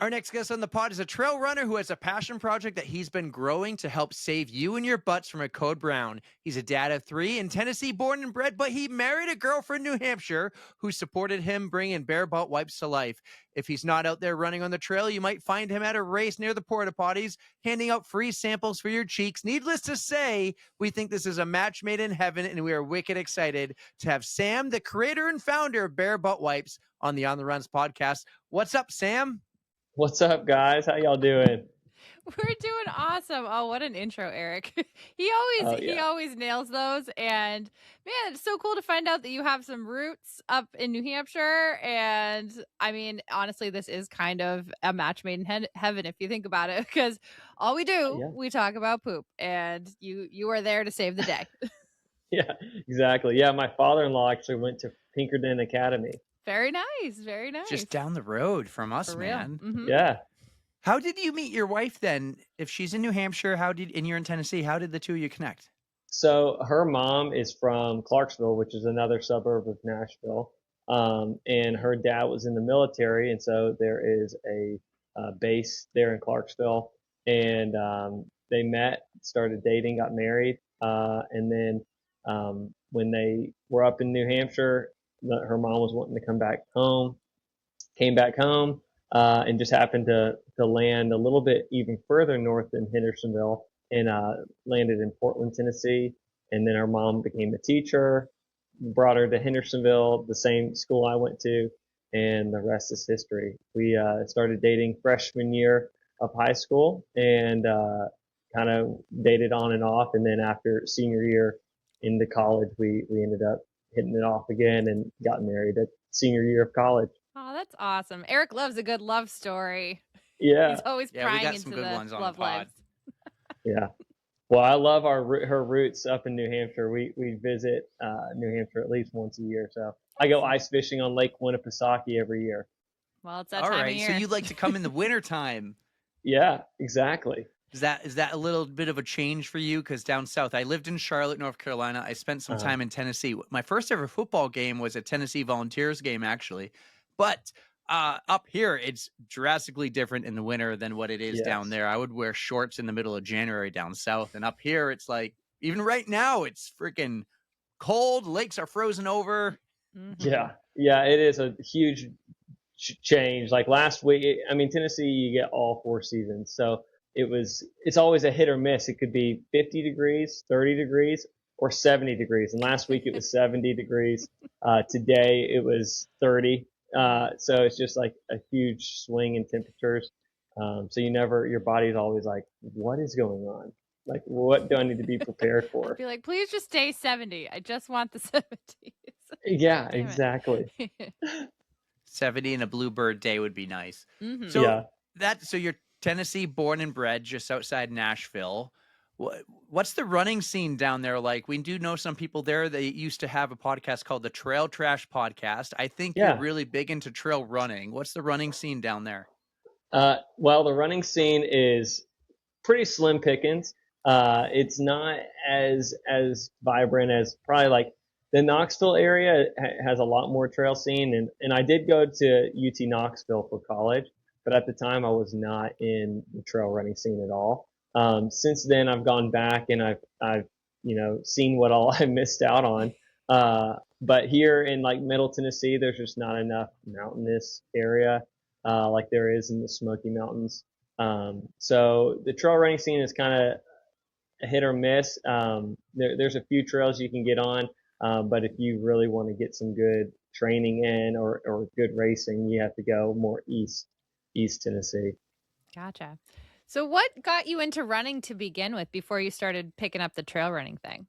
Our next guest on the pod is a trail runner who has a passion project that he's been growing to help save you and your butts from a code brown. He's a dad of 3 in Tennessee born and bred, but he married a girl from New Hampshire who supported him bringing bare butt wipes to life. If he's not out there running on the trail, you might find him at a race near the porta potties, handing out free samples for your cheeks. Needless to say, we think this is a match made in heaven, and we are wicked excited to have Sam, the creator and founder of Bare Butt Wipes, on the On the Runs podcast. What's up, Sam? What's up, guys? How y'all doing? We're doing awesome. Oh, what an intro, Eric. he Oh always he yeah, always nails those. And man, it's so cool to find out that you have some roots up in New Hampshire. And I mean, honestly, this is kind of a match made in heaven if you think about it, because all we do, yeah, we talk about poop, and you are there to save the day. yeah, exactly. Yeah, my father-in-law actually went to Pinkerton Academy. Very nice, very nice. Just down the road from us, For real. man. Mm-hmm. Yeah. How did you meet your wife then? If she's in New Hampshire, and you're in Tennessee, how did the two of you connect? So her mom is from Clarksville, which is another suburb of Nashville. And her dad was in the military, and so there is a base there in Clarksville. And they met, started dating, got married, and then when they were up in New Hampshire, her mom was wanting to come back home, came back home, and just happened to land a little bit even further north than Hendersonville, and landed in Portland, Tennessee. And then our mom became a teacher, brought her to Hendersonville, the same school I went to, and the rest is history. We started dating freshman year of high school, and kind of dated on and off. And then after senior year into college, we ended up hitting it off again and got married at senior year of college. Oh, that's awesome. Eric loves a good love story. Yeah, He's always Yeah, we prying got into some good the ones on the love pod. lives. yeah. Well, I love her roots up in New Hampshire. We visit New Hampshire at least once a year. So I go ice fishing on Lake Winnipesaukee every year. Well, it's that All time of right, so year. you like to come in the wintertime. Yeah, exactly. Is that a little bit of a change for you? Because down south, I lived in Charlotte, North Carolina. I spent some time in Tennessee. My first ever football game was a Tennessee Volunteers game, actually. But up here, it's drastically different in the winter than what it is down Yes. there. I would wear shorts in the middle of January down south. And up here, it's like, even right now, it's freaking cold. Lakes are frozen over. Mm-hmm. Yeah, yeah, it is a huge change. Like last week, I mean, Tennessee, you get all 4 seasons. So it's always a hit or miss. It could be 50 degrees, 30 degrees, or 70 degrees. And last week it was 70 degrees. Today it was 30. So it's just like a huge swing in temperatures. So your body's always like, what is going on? Like, what do I need to be prepared for? Be like, please just stay 70. I just want the 70s. Yeah, Damn it. exactly. 70 and a bluebird day would be nice. Mhm. So so you're Tennessee born and bred just outside Nashville. What's the running scene down there like? We do know some people there. They used to have a podcast called the Trail Trash Podcast. I think you're really big into trail running. What's the running scene down there? Well, the running scene is pretty slim pickings. It's not as vibrant as probably like the Knoxville area has a lot more trail scene. And I did go to UT Knoxville for college, but at the time I was not in the trail running scene at all. Since then I've gone back and I've seen what all I missed out on. But here in like Middle Tennessee, there's just not enough mountainous area like there is in the Smoky Mountains. So the trail running scene is kind of a hit or miss. There's a few trails you can get on, but if you really want to get some good training in or good racing, you have to go more east Tennessee. Gotcha. So what got you into running to begin with before you started picking up the trail running thing?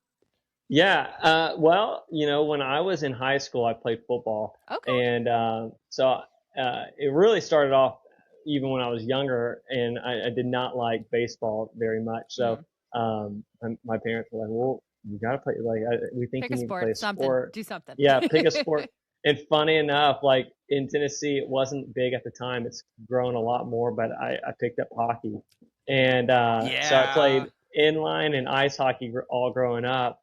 Yeah, well, when I was in high school, I played football. Okay. And so it really started off even when I was younger, and I did not like baseball very much. So my parents were like, well, you got to play, like, we think Pick you a need to sport, play a something, sport. do something. Yeah, pick a sport. And funny enough, like in Tennessee, it wasn't big at the time. It's grown a lot more, but I picked up hockey. And so I played inline and ice hockey all growing up.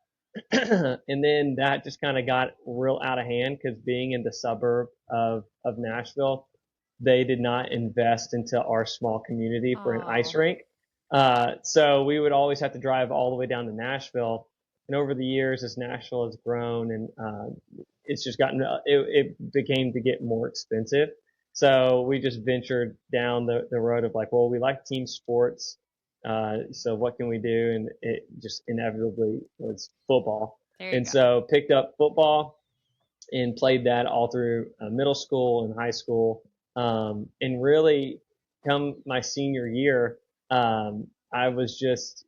And then that just kind of got real out of hand because being in the suburb of Nashville, they did not invest into our small community for an ice Oh, rink. So we would always have to drive all the way down to Nashville. And over the years, as Nashville has grown and it's just gotten, it became to get more expensive. So we just ventured down the road of like, well, we like team sports. So what can we do? And it just inevitably was football. there you And go. so picked up football and played that all through middle school and high school. And really, come my senior year, I was just,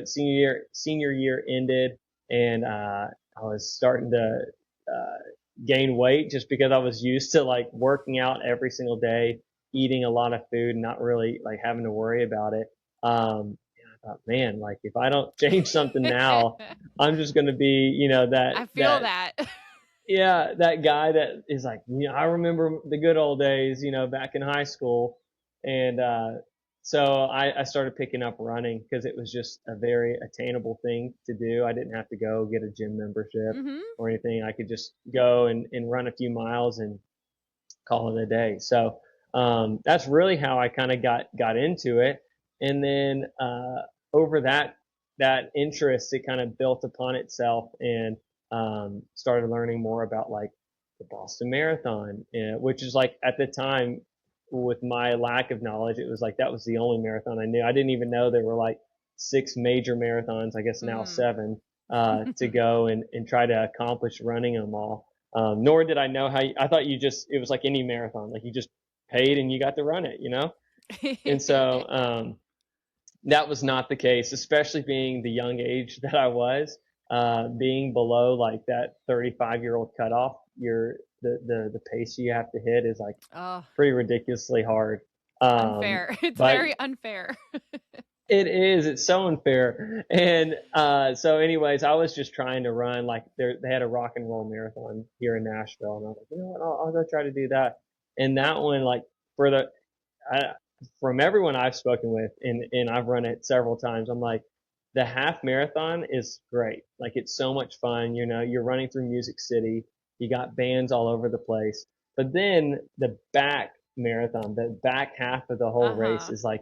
senior year ended, and I was starting to gain weight just because I was used to like working out every single day, eating a lot of food, and not really like having to worry about it. And I thought, man, like if I don't change something now, I'm just going to be, I feel that. yeah, that guy that is like, I remember the good old days, back in high school. And so I started picking up running because it was just a very attainable thing to do. I didn't have to go get a gym membership Hmm. or anything. I could just go and run a few miles and call it a day. So that's really how I kind of got into it. And then over that interest, it kind of built upon itself, and started learning more about like the Boston Marathon, which is like at the time, with my lack of knowledge, it was like that was the only marathon I knew. I didn't even know there were like 6 major marathons, I guess now Hmm. 7, to go and try to accomplish running them all. Nor did I know how. I thought it was like any marathon, like you just paid and you got to run it. And so that was not the case, especially being the young age that I was, being below like that 35-year-old cutoff. The pace you have to hit is like Oh, pretty ridiculously hard. Um, unfair. It's but very unfair. it is. It's so unfair. And so, anyways, I was just trying to run. Like they had a rock and roll marathon here in Nashville, and I was like, you know what, I'll go try to do that. And that one, like for the I, from everyone I've spoken with, and I've run it several times, I'm like, the half marathon is great. Like it's so much fun. You're running through Music City. You got bands all over the place. But then the back marathon, the back half of the whole race Uh-huh. is like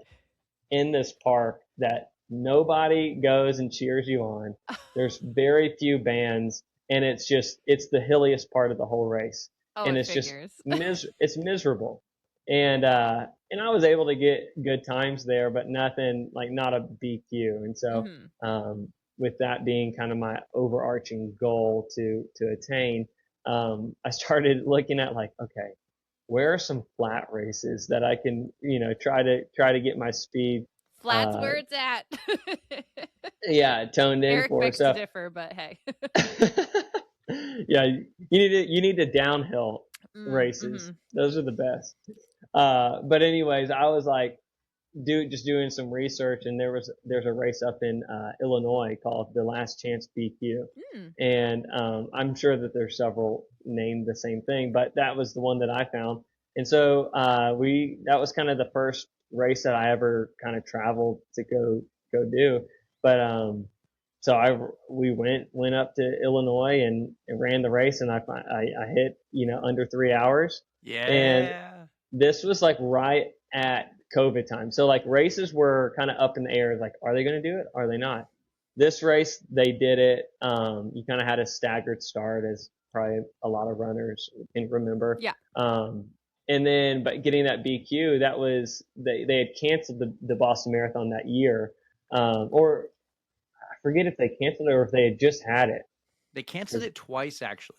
in this park that nobody goes and cheers you on. There's very few bands, and it's the hilliest part of the whole race, Oh, and it it's just figures. it's miserable. And I was able to get good times there, but nothing like not a BQ. And so Hmm. with that being kind of my overarching goal to attain, I started looking at like, okay, where are some flat races that I can, try to get my speed, Flat's uh, where it's at. yeah, toned in Eric for. begs to So, differ, but hey. yeah, you need the downhill Mm-hmm. races. Those are the best. But anyways, I was like, just doing some research, and there's a race up in Illinois called the Last Chance BQ, Mm. and I'm sure that there's several named the same thing, but that was the one that I found. And so that was kind of the first race that I ever kind of traveled to go do. But so we went up to Illinois and ran the race, and I hit under 3 hours, and Yeah. this was like right at COVID time. So like races were kind of up in the air. Like, are they going to do it? Are they not? This race, they did it. You kind of had a staggered start, as probably a lot of runners can remember. Yeah. And then, but getting that BQ, that was, they had canceled the Boston Marathon that year. Or I forget if they canceled it or if they had just had it. They canceled it twice, actually.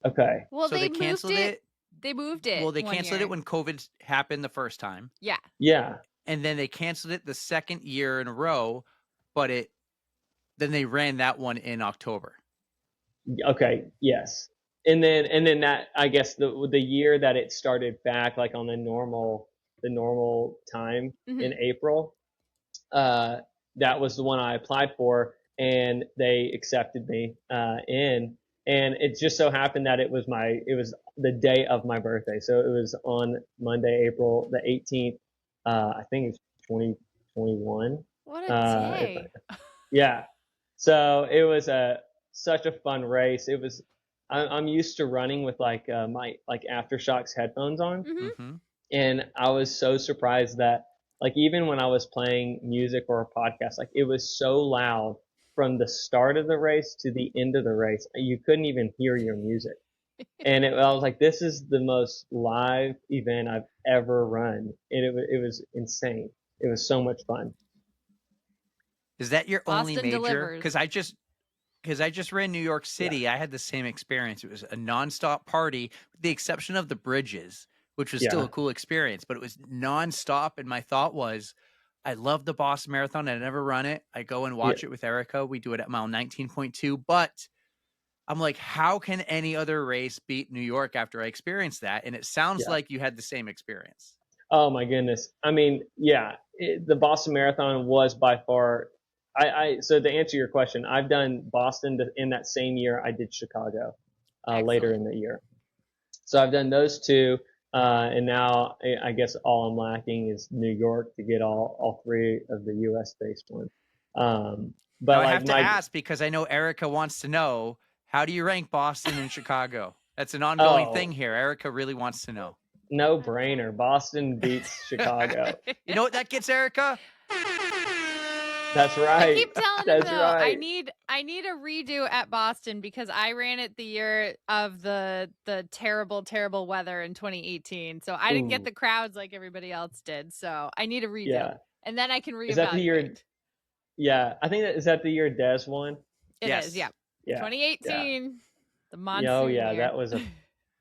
Okay. Well, So they they moved canceled it. it. They moved Well, it they one canceled it year. when COVID happened the first time. Yeah. Yeah. And then they canceled it the second year in a row, but then they ran that one in October. Okay. Yes. And then that, I guess the year that it started back, like on the normal time Hmm. in April, uh, that was the one I applied for, and they accepted me in. And it just so happened that it was the day of my birthday, so it was on Monday, April the 18th. I think it's 2021. What a If day. Yeah. So it was such a fun race. I'm used to running with like my like aftershocks headphones on, Hmm. Mm-hmm. And I was so surprised that, like, even when I was playing music or a podcast, like, it was so loud from the start of the race to the end of the race. You couldn't even hear your music. And I was like, this is the most live event I've ever run. And it was insane. It was so much fun. Is that your only Boston major? delivers. Because I just ran New York City. Yeah. I had the same experience. It was a nonstop party, with the exception of the bridges, which was still Yeah. a cool experience, but it was nonstop. And my thought was, I love the Boston Marathon. I never run it. I go and Yeah. watch it with Erica. We do it at mile 19.2. But I'm like, how can any other race beat New York after I experienced that? And it sounds Yeah. like you had the same experience. Oh my goodness. I mean, yeah, the Boston Marathon was by far. So to answer your question, I've done Boston in that same year I did Chicago, later in the year. So I've done those two, and now I guess all I'm lacking is New York to get all three of the U.S. based ones. But Now I like have to ask because I know Erica wants to know, how do you rank Boston and Chicago? That's an ongoing thing here. Erica really wants to know. No brainer. Boston beats Chicago. You know what that gets, Erica? That's right. I keep telling him That's though, right. I need a redo at Boston because I ran it the year of the terrible weather in 2018. So I didn't get Ooh, the crowds like everybody else did. So I need a redo. yeah. And then I can reevaluate. Is that the year? Yeah, I think is that the year Des won? It Yes. is, yeah. Yeah. 2018, the monsoon Oh yeah, year. that was a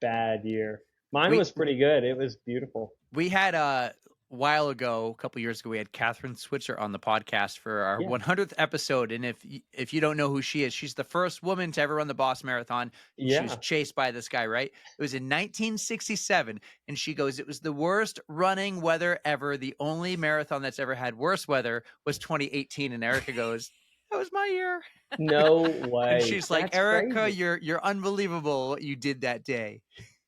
bad year. Mine was pretty good. It was beautiful. We had a while ago, a couple years ago, we had Catherine Switzer on the podcast for our 100th episode. And if you don't know who she is, she's the first woman to ever run the Boston Marathon. And she was chased by this guy, right? It was in 1967. And she goes, it was the worst running weather ever. The only marathon that's ever had worse weather was 2018. And Erica goes, that was my year. No way. And she's like, That's Erica, crazy. you're unbelievable what you did that day.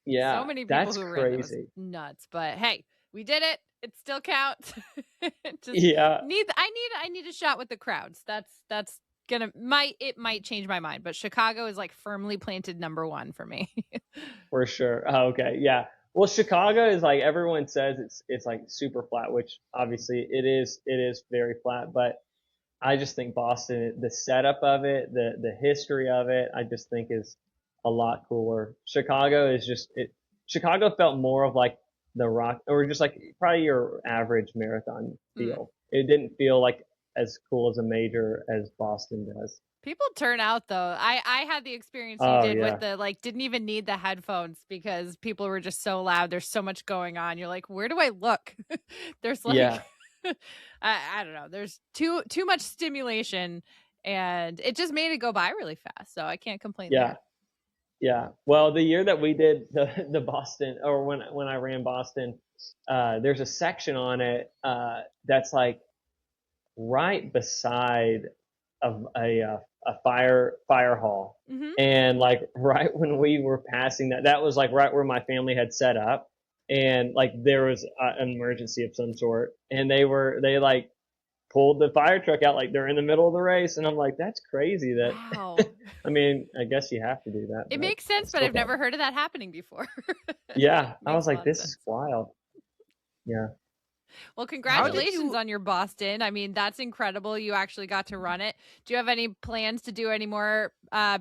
Yeah, so many people that's who ran it was crazy. nuts. But hey, we did it. It still counts. Yeah. I need a shot with the crowds. That's gonna might change my mind, but Chicago is like firmly planted number one for me. For sure. Oh, okay. Yeah. Well, Chicago is like everyone says it's like super flat, which obviously it is very flat, but I just think Boston, the setup of it, the history of it, I just think is a lot cooler. Chicago is just Chicago felt more of like the rock or just like probably your average marathon feel. It didn't feel like as cool as a major as Boston does. People turn out though. I had the experience you did with the like didn't even need the headphones because people were just so loud. There's so much going on. You're like, where do I look? There's like I don't know. There's too much stimulation and it just made it go by really fast. So I can't complain there. Yeah. Well, the year that we did the Boston, or when I ran Boston, there's a section on it that's like right beside a fire hall, and like right when we were passing that was like right where my family had set up, and like there was an emergency of some sort, and they like pulled the fire truck out like they're in the middle of the race, and I'm like, that's crazy. That Wow. I mean, I guess you have to do that. It makes sense, but I've never heard of that happening before. Yeah, I was like, this is wild. Yeah. Well, congratulations on your Boston. I mean, that's incredible. You actually got to run it. Do you have any plans to do any more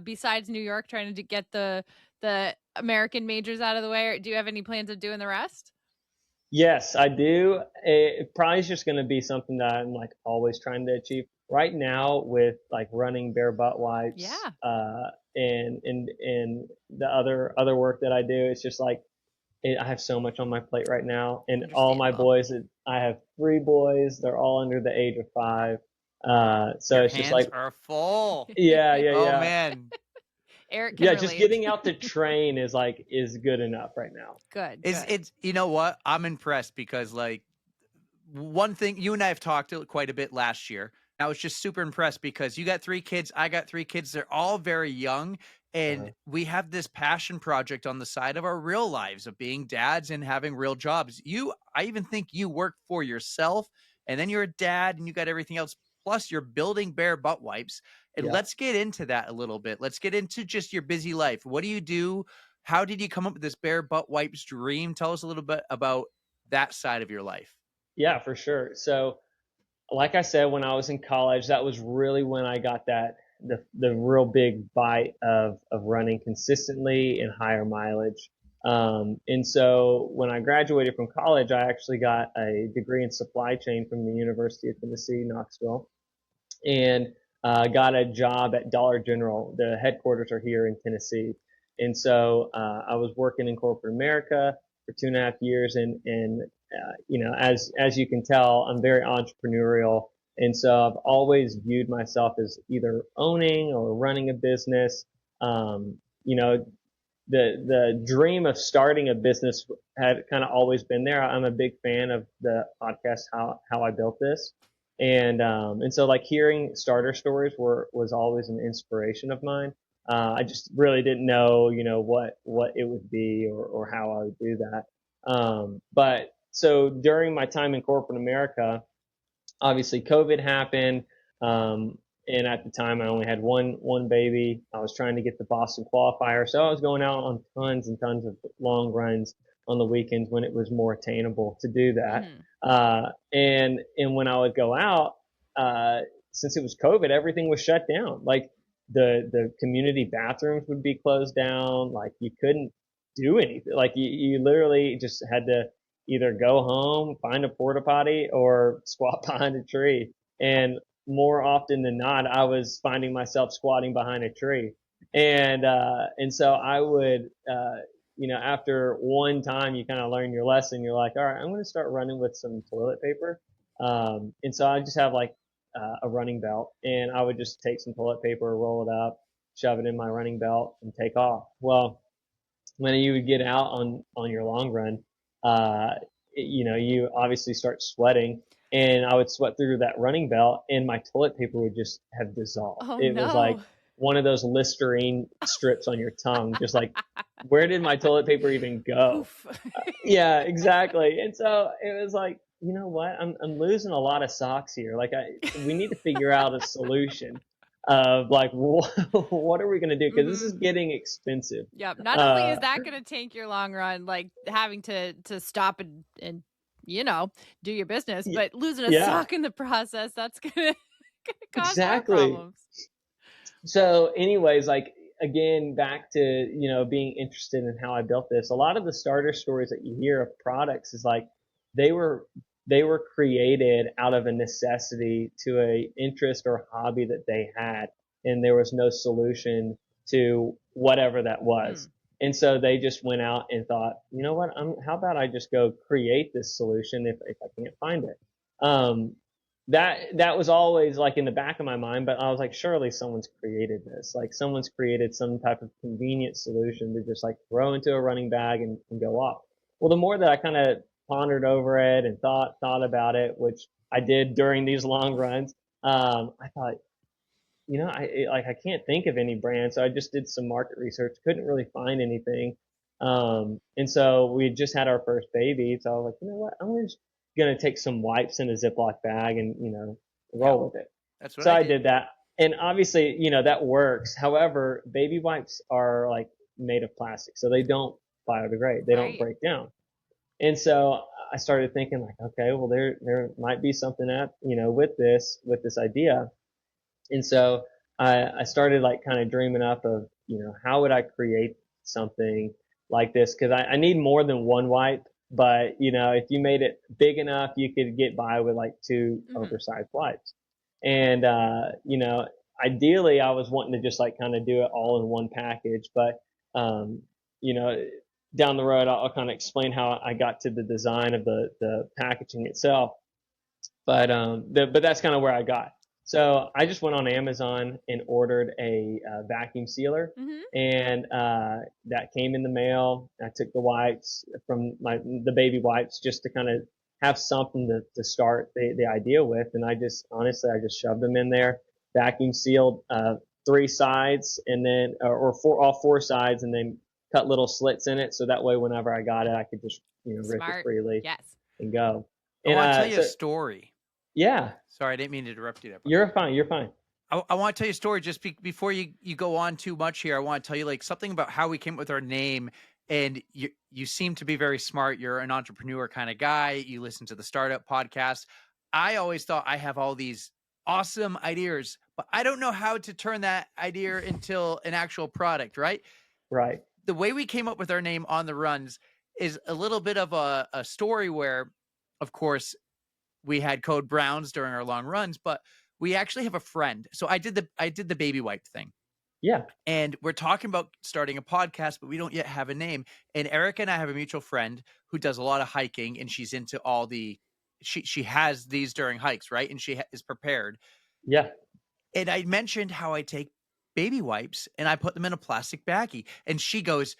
besides New York, trying to get the American majors out of the way? Or do you have any plans of doing the rest? Yes, I do. It probably is just going to be something that I'm like always trying to achieve. Right now, with like running bare butt wipes, and the other work that I do, it's just like I have so much on my plate right now, and all my boys. I have 3 boys. They're all under the age of 5. So Your it's just like are full. Yeah. Oh man. Eric can relate. Just getting out to train is good enough right now. Good. It's you know what? I'm impressed because like one thing you and I have talked quite a bit last year. I was just super impressed because you got 3 kids, I got 3 kids. They're all very young, and we have this passion project on the side of our real lives of being dads and having real jobs. I even think you work for yourself, and then you're a dad, and you got everything else. Plus, you're building bare butt wipes. And let's get into that a little bit. Let's get into just your busy life. What do you do? How did you come up with this bare butt wipes dream? Tell us a little bit about that side of your life? Yeah, for sure. So, like I said, when I was in college, that was really when I got the real big bite of running consistently and higher mileage. And so when I graduated from college, I actually got a degree in supply chain from the University of Tennessee, Knoxville, and got a job at Dollar General. The headquarters are here in Tennessee. And so I was working in corporate America for 2.5 years. As you can tell, I'm very entrepreneurial. And so I've always viewed myself as either owning or running a business. Um, you know, the dream of starting a business had kind of always been there. I'm a big fan of the podcast, How I Built This. And so like hearing starter stories was always an inspiration of mine. I just really didn't know, what it would be or how I would do that. But so during my time in corporate America, obviously COVID happened. And at the time I only had one baby. I was trying to get the Boston qualifier. So I was going out on tons and tons of long runs on the weekends when it was more attainable to do that. And when I would go out, since it was COVID, everything was shut down. Like the community bathrooms would be closed down. Like you couldn't do anything. Like you literally just had to either go home, find a porta potty, or squat behind a tree. And more often than not, I was finding myself squatting behind a tree. And so I would, after one time, you kind of learn your lesson. You're like, all right, I'm going to start running with some toilet paper. And so I just have like a running belt, and I would just take some toilet paper, roll it up, shove it in my running belt, and take off. Well, when you would get out on your long run, you obviously start sweating, and I would sweat through that running belt, and my toilet paper would just have dissolved. Oh It was like no. one of those Listerine strips on your tongue, just like, where did my toilet paper even go? Poof. Yeah, exactly. And so it was like, you know what? I'm losing a lot of socks here. Like we need to figure out a solution of like, what are we going to do? Because this is getting expensive. Yep. Not only is that going to tank your long run, like having to stop and do your business, but losing a Yeah, sock in the process, that's gonna cause exactly. more problems. So anyways, like again, back to, being interested in how I built this. A lot of the starter stories that you hear of products is like they were created out of a necessity to a interest or hobby that they had, and there was no solution to whatever that was. And so they just went out and thought, you know what, how about I just go create this solution if I can't find it. That was always like in the back of my mind, but I was like, surely someone's created this. Like someone's created some type of convenient solution to just like throw into a running bag and go off. Well, the more that I kind of pondered over it and thought about it, which I did during these long runs, I thought, I can't think of any brand. So I just did some market research, couldn't really find anything. And so we had just had our first baby. So I was like, you know what, I'm just going to take some wipes in a Ziploc bag and, roll with it. That's what So I I did. did that. And obviously, that works. However, baby wipes are like made of plastic, so they don't biodegrade. They don't break down. And so I started thinking like, okay, well there might be something with this idea. And so I started like kind of dreaming up of, how would I create something like this? Cause I need more than one wipe, but if you made it big enough, you could get by with like two oversized wipes. And, ideally I was wanting to just like kind of do it all in one package, but, down the road, I'll kind of explain how I got to the design of the packaging itself. But that's kind of where I got. So I just went on Amazon and ordered a vacuum sealer, and that came in the mail. I took the wipes from the baby wipes just to kind of have something to start the idea with, and I just shoved them in there, vacuum sealed 3 sides, and then all 4 sides, and then cut little slits in it, so that way whenever I got it, I could just rip it freely and go. I want to tell you a story. Yeah. Sorry, I didn't mean to interrupt you there. You're fine. I want to tell you a story just before you go on too much here. I want to tell you like something about how we came up with our name. and you seem to be very smart. You're an entrepreneur kind of guy. You listen to the startup podcast. I always thought I have all these awesome ideas, but I don't know how to turn that idea into an actual product, right? Right. The way we came up with our name On the Runs is a little bit of a story where, of course, we had code browns during our long runs, but we actually have a friend. So I did the baby wipe thing. Yeah. And we're talking about starting a podcast, but we don't yet have a name. And Erica and I have a mutual friend who does a lot of hiking, and she's into all the she has these during hikes, right? And she is prepared. Yeah. And I mentioned how I take baby wipes and I put them in a plastic baggie, and she goes,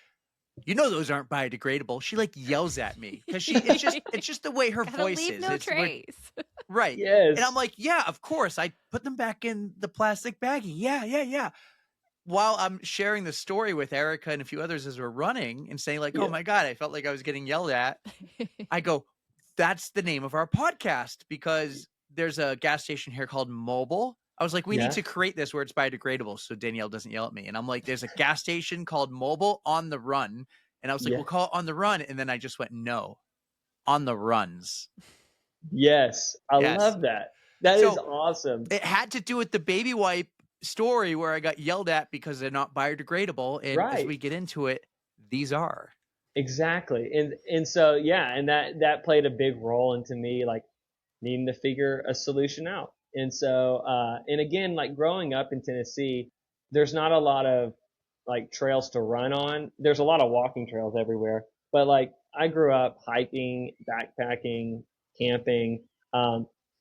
"You know those aren't biodegradable." She like yells at me because it's just the way her Gotta voice leave is. no It's trace. right. Yes. And I'm like, "Yeah, of course. I put them back in the plastic baggie. Yeah." While I'm sharing the story with Erica and a few others as we're running and saying like, "Oh Yeah. my God, I felt like I was getting yelled at." I go, "That's the name of our podcast because there's a gas station here called Mobile." I was like, "We need Yeah. to create this where it's biodegradable so Danielle doesn't yell at me." And I'm like, "There's a gas station called Mobile On the Run." And I was like, Yeah. "We'll call it On the Run." And then I just went, "No, On the Runs." Yes. I Yes. love that. That is So awesome. it had to do with the baby wipe story where I got yelled at because they're not biodegradable. And as Right. we get into it, these are. Exactly. And so yeah, and that played a big role into me like needing to figure a solution out. And so and again, like growing up in Tennessee, there's not a lot of like trails to run on. There's a lot of walking trails everywhere. But like I grew up hiking, backpacking, camping.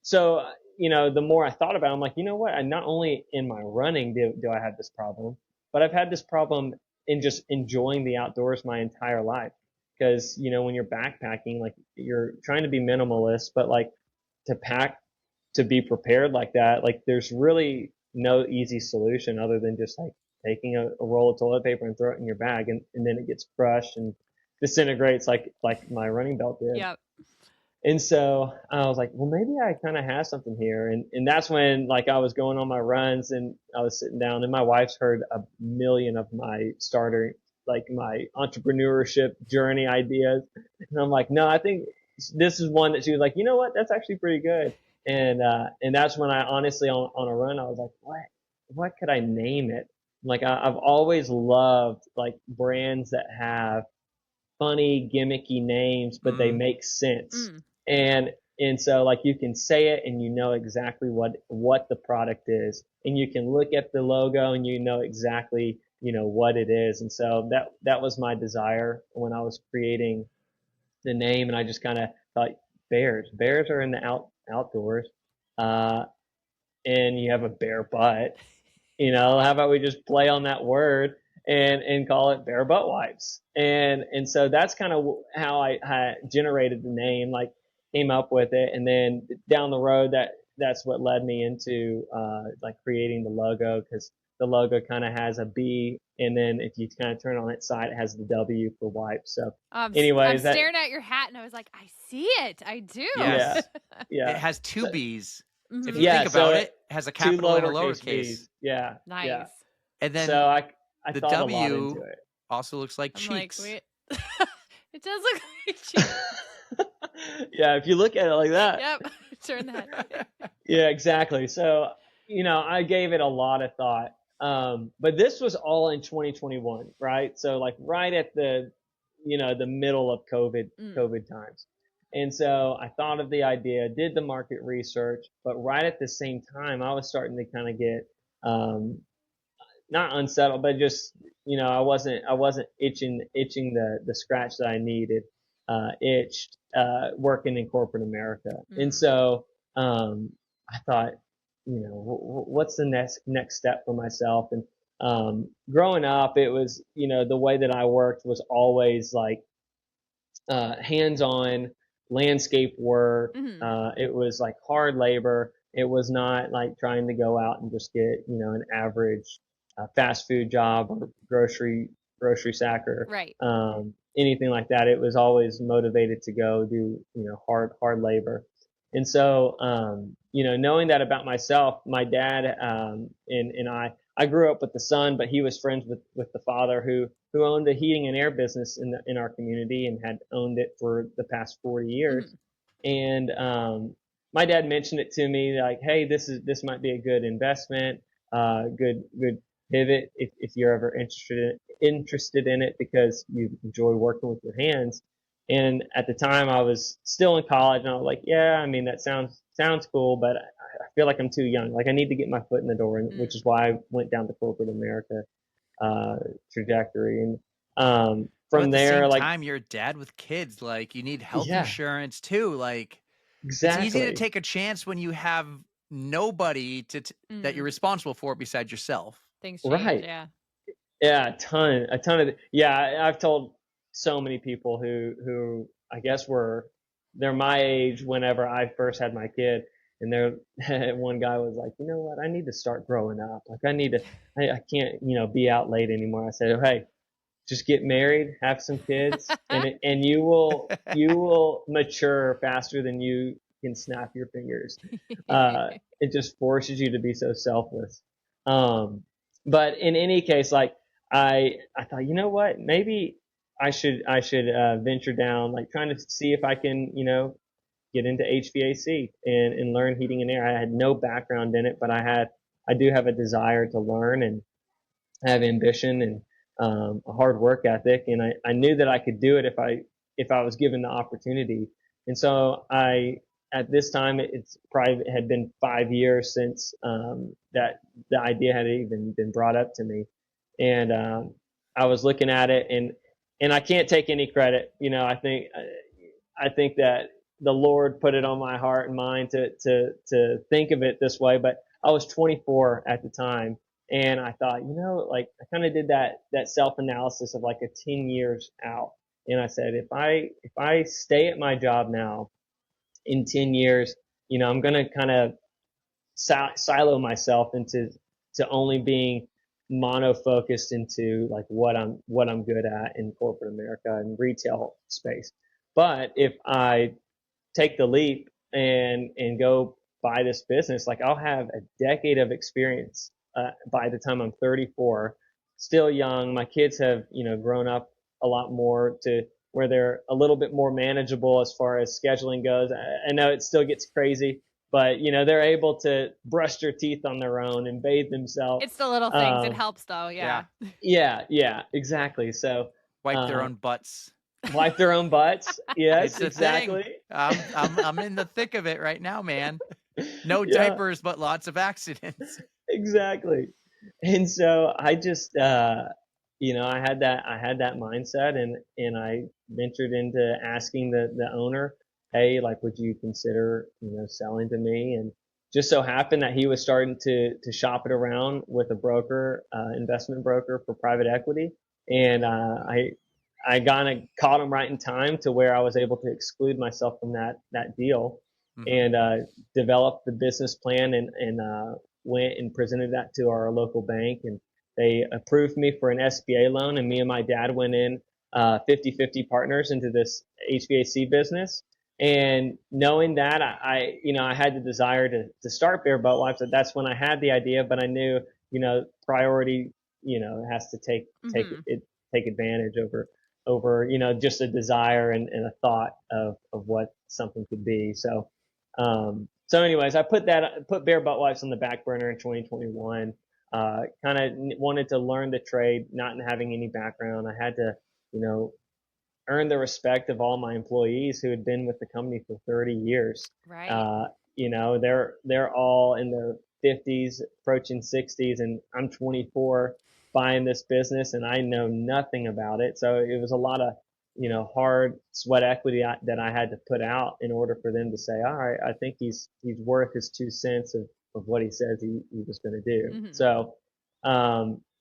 So the more I thought about it, I'm like, you know what? I not only in my running do I have this problem, but I've had this problem in just enjoying the outdoors my entire life. Because, when you're backpacking, like you're trying to be minimalist, but like to pack, to be prepared like that, like there's really no easy solution other than just like taking a roll of toilet paper and throw it in your bag and then it gets crushed and disintegrates like my running belt did. Yep. And so I was like, well, maybe I kind of have something here. And that's when like I was going on my runs and I was sitting down and my wife's heard a million of my like my entrepreneurship journey ideas. And I'm like, no, I think this is one that she was like, you know what? That's actually pretty good. And that's when I honestly on a run, I was like, what could I name it? Like I've always loved like brands that have funny gimmicky names, but they make sense. Mm. And so like you can say it and you know exactly what the product is, and you can look at the logo and you know exactly what it is. And so that was my desire when I was creating the name, and I just kind of thought bears are in the outdoors, and you have a bare butt. How about we just play on that word and call it bare butt wipes? And so that's kind of how I generated the name, like came up with it. And then down the road, that's what led me into, like creating the logo, because the logo kind of has a B. And then if you kind of turn on its side, it has the W for wipes. So anyways, I'm staring at your hat and I was like, I see it. I do. Yes. yeah. It has two B's. If you Yeah, think about so it has a capital and a lowercase. B's. Yeah. Nice. Yeah. And then So I the thought a lot W into it. also looks like I'm cheeks. like, wait. It does look like cheeks. Yeah, if you look at it like that. Yep. Turn that. Yeah, exactly. So, I gave it a lot of thought. But this was all in 2021, right? So like right at the middle of COVID times. And so I thought of the idea, did the market research, but right at the same time, I was starting to kind of get, not unsettled, but just, I wasn't itching the scratch that I needed, working in corporate America. And so, I thought, what's the next step for myself? And, growing up, it was, the way that I worked was always like, hands-on landscape work. It was like hard labor. It was not like trying to go out and just get, an average fast food job or grocery sacker, Right. anything like that. It was always motivated to go do, hard labor. And so, knowing that about myself, my dad, and I grew up with the son, but he was friends with the father who who owned a heating and air business in our community and had owned it for the past 40 years. Mhm. And my dad mentioned it to me like, hey, this might be a good investment, good pivot if you're ever interested in it because you enjoy working with your hands. And at the time, I was still in college, and I was like, yeah, I mean that sounds cool, but I feel like I'm too young. Like I need to get my foot in the door, and which is why I went down the corporate America trajectory. And But from at the there, same like, time, you're a dad with kids. Like, you need health yeah, insurance too. Like, it's easy to exactly. take a chance when you have nobody that you're Mm. responsible for besides yourself. Things change. Right. Yeah. Yeah, a ton of, yeah, I've told so many people who I guess they're my age whenever I first had my kid, and one guy was like, you know what, I need to start growing up. Like I can't, be out late anymore. I said, oh, hey, just get married, have some kids, and you will mature faster than you can snap your fingers. It just forces you to be so selfless. Um, but in any case, like I thought, you know what, maybe I should venture down, like trying to see if I can, get into HVAC and learn heating and air. I had no background in it, but I do have a desire to learn and have ambition and a hard work ethic, and I knew that I could do it if I was given the opportunity. And so at this time it's probably had been 5 years since that the idea had even been brought up to me, and I was looking at it, and I can't take any credit. I think that the Lord put it on my heart and mind to think of it this way, but I was 24 at the time, and I thought, like I kind of did that self analysis of like a 10 years out, and I said, if I stay at my job now, in 10 years, I'm gonna kind of silo myself into to only being mono focused into like what I'm good at in corporate America and retail space. But if I take the leap and go buy this business, like I'll have a decade of experience by the time I'm 34, still young. My kids have, grown up a lot more to where they're a little bit more manageable as far as scheduling goes. I know it still gets crazy, but they're able to brush their teeth on their own and bathe themselves. It's the little things. It helps though. Yeah. Yeah. Yeah, exactly. So Wipe their uh, own butts. wipe their own butts. Yes, It's a thing. exactly. I'm in the thick of it right now, man. No Yeah, diapers, but lots of accidents. exactly. And so I just, I had that mindset, and I ventured into asking the owner, hey, like, would you consider, selling to me? And just so happened that he was starting to shop it around with a broker, investment broker for private equity. And, I kind of caught him right in time to where I was able to exclude myself from that deal, Mhm. and, developed the business plan, and went and presented that to our local bank, and they approved me for an SBA loan, and me and my dad went in 50-50 partners into this HVAC business. And knowing that, I had the desire to start Bear Butt Wipes. That's when I had the idea, but I knew, priority, has to Mhm. take advantage over, just a desire and a thought of what something could be. So anyways, I put Bear Butt Wipes on the back burner in 2021. Kind of wanted to learn the trade, not having any background. I had to, you know, earn the respect of all my employees who had been with the company for 30 years. Right. Uh, they're all in their 50s, approaching 60s, and I'm 24 buying this business, and I know nothing about it. So it was a lot of, hard sweat equity that I had to put out in order for them to say, all right, I think he's worth his 2 cents of what he says he was going to do. Mhm. So,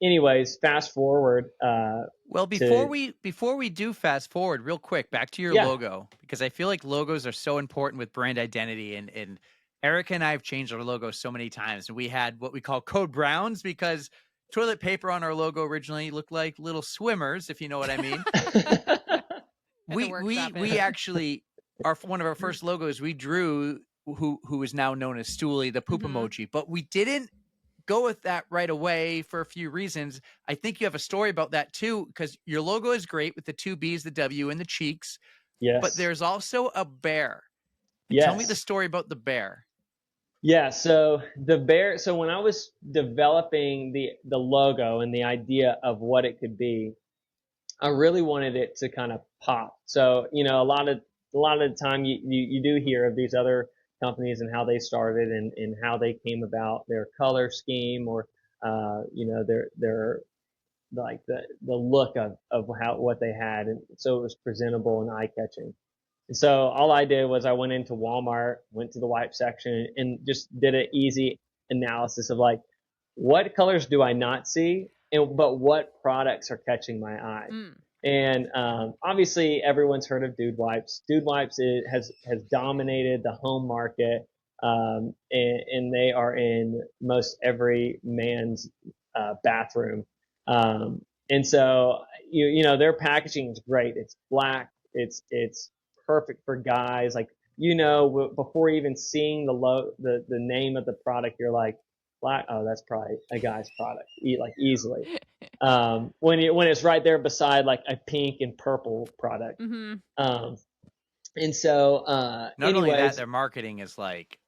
anyways, fast forward Well, to before we do fast forward real quick back to your yeah. logo, because I feel like logos are so important with brand identity, and Erica and I have changed our logo so many times. We had what we call code browns because toilet paper on our logo originally looked like little swimmers, if you know what I mean. Had to workshop it. We actually one of our first logos we drew who is now known as Stooley, the poop Mhm. emoji, but we didn't go with that right away for a few reasons. I think you have a story about that too, because your logo is great with the two B's, the W, and the cheeks, but Yes. there's also a bear. Tell me the Yes. story about the bear. Yeah, so the bear, so when I was developing the logo and the idea of what it could be, I really wanted it to kind of pop. So, a lot of the time you do hear of these other companies and how they started and how they came about their color scheme or their like the look of how what they had, and so it was presentable and eye catching. And so all I did was I went into Walmart, went to the wipe section, and just did an easy analysis of like, what colors do I not see, but what products are catching my eye. Mm. And obviously, everyone's heard of Dude Wipes. Dude Wipes has dominated the home market, and they are in most every man's bathroom. And so their packaging is great. It's black. It's perfect for guys. Like before even seeing the name of the product, you're like, black. Oh, that's probably a guy's product. Like easily. When it's right there beside like a pink and purple product. Mm-hmm. And so, Not only that, anyways, their marketing is like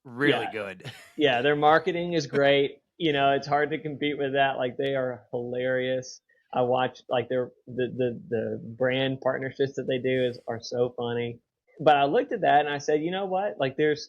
really yeah, good. yeah, their marketing is great. It's hard to compete with that. Like they are hilarious. I watch like the brand partnerships that they do are so funny. But I looked at that and I said, you know what? Like there's,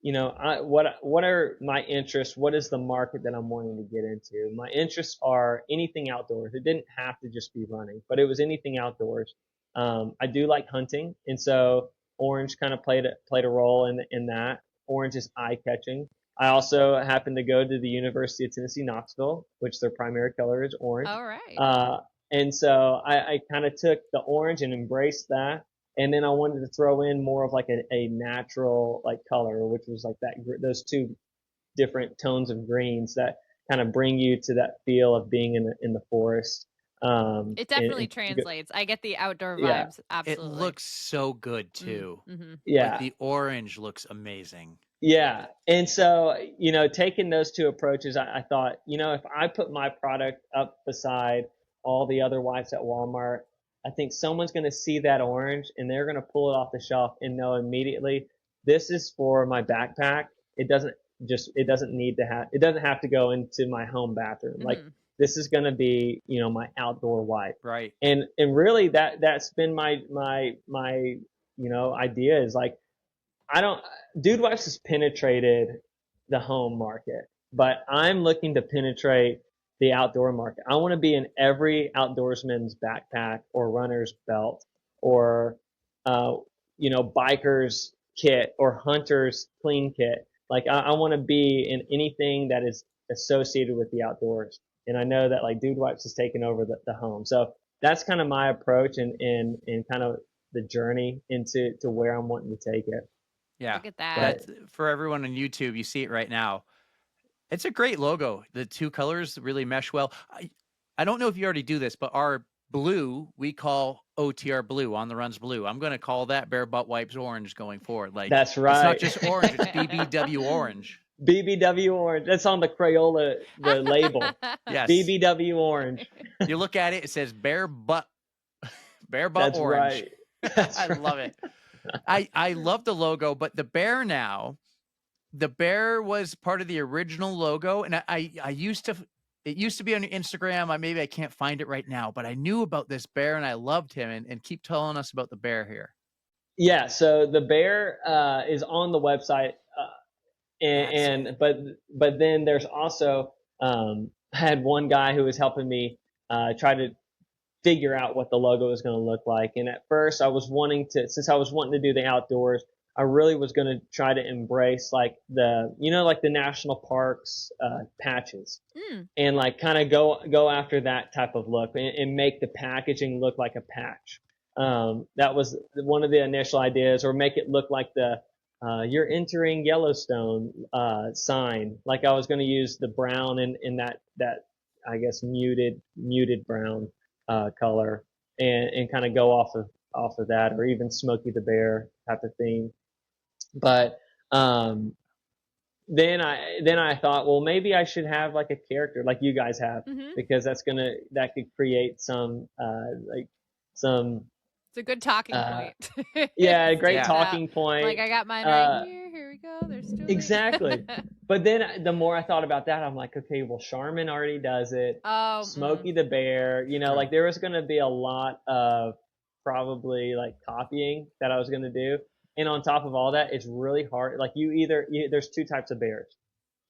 what are my interests? What is the market that I'm wanting to get into? My interests are anything outdoors. It didn't have to just be running, but it was anything outdoors. I do like hunting, and so orange kind of played a role in that. Orange is eye catching. I also happened to go to the University of Tennessee, Knoxville, which their primary color is orange. All right. And so I kind of took the orange and embraced that. And then I wanted to throw in more of like a natural like color, which was like those two different tones of greens that kind of bring you to that feel of being in the forest. It definitely translates. I get the outdoor Yeah, vibes. It Absolutely. looks so good too. Mm-hmm. Like yeah. the orange looks amazing. Yeah. And so, taking those two approaches, I thought, if I put my product up beside all the other wipes at Walmart, I think someone's going to see that orange and they're going to pull it off the shelf and know immediately this is for my backpack. It doesn't have to go into my home bathroom. Like Mm-hmm. this is going to be, my outdoor wipe. Right. And really that's been my idea is like, Dude Wipes has penetrated the home market, but I'm looking to penetrate the outdoor market. I want to be in every outdoorsman's backpack or runner's belt or, biker's kit or hunter's clean kit. Like I want to be in anything that is associated with the outdoors. And I know that like Dude Wipes has taken over the home. So that's kind of my approach and kind of the journey into where I'm wanting to take it. Yeah. Look at that. But That's for everyone on YouTube. You see it right now. It's a great logo. The two colors really mesh well. I don't know if you already do this, but our blue we call OTR blue, on the runs blue. I'm going to call that Bare Butt Wipes orange going forward. Like that's it's not right. just orange; it's BBW orange. BBW orange. That's on the Crayola, the label. Yes. BBW orange. You look at it; it says Bare Butt That's Orange. right. That's I love it. I love the logo, but the bear now. The bear was part of the original logo, and I used to. It used to be on your Instagram. Maybe I can't find it right now, but I knew about this bear and I loved him. And keep telling us about the bear here. Yeah. So the bear is on the website, but then there's also I had one guy who was helping me try to figure out what the logo was going to look like. And at first since I was wanting to do the outdoors, I really was going to try to embrace like like the national parks patches and like kind of go after that type of look and make the packaging look like a patch. That was one of the initial ideas, or make it look like you're entering Yellowstone sign. Like I was going to use the brown in that I guess muted brown color and kind of go off of that, or even Smokey the Bear type of theme. But then I thought, well, maybe I should have like a character like you guys have, Hmm. because that could create some like some It's a good talking uh point. yeah, a great Stands Yeah. out. talking Like point. I got mine right Uh here. Here we go. There's Julie. exactly. But then the more I thought about that, I'm like, okay, well, Charmin already does it. Oh, Smokey the Bear, like True. there was going to be a lot of probably like copying that I was going to do. And on top of all that, it's really hard. Like there's two types of bears.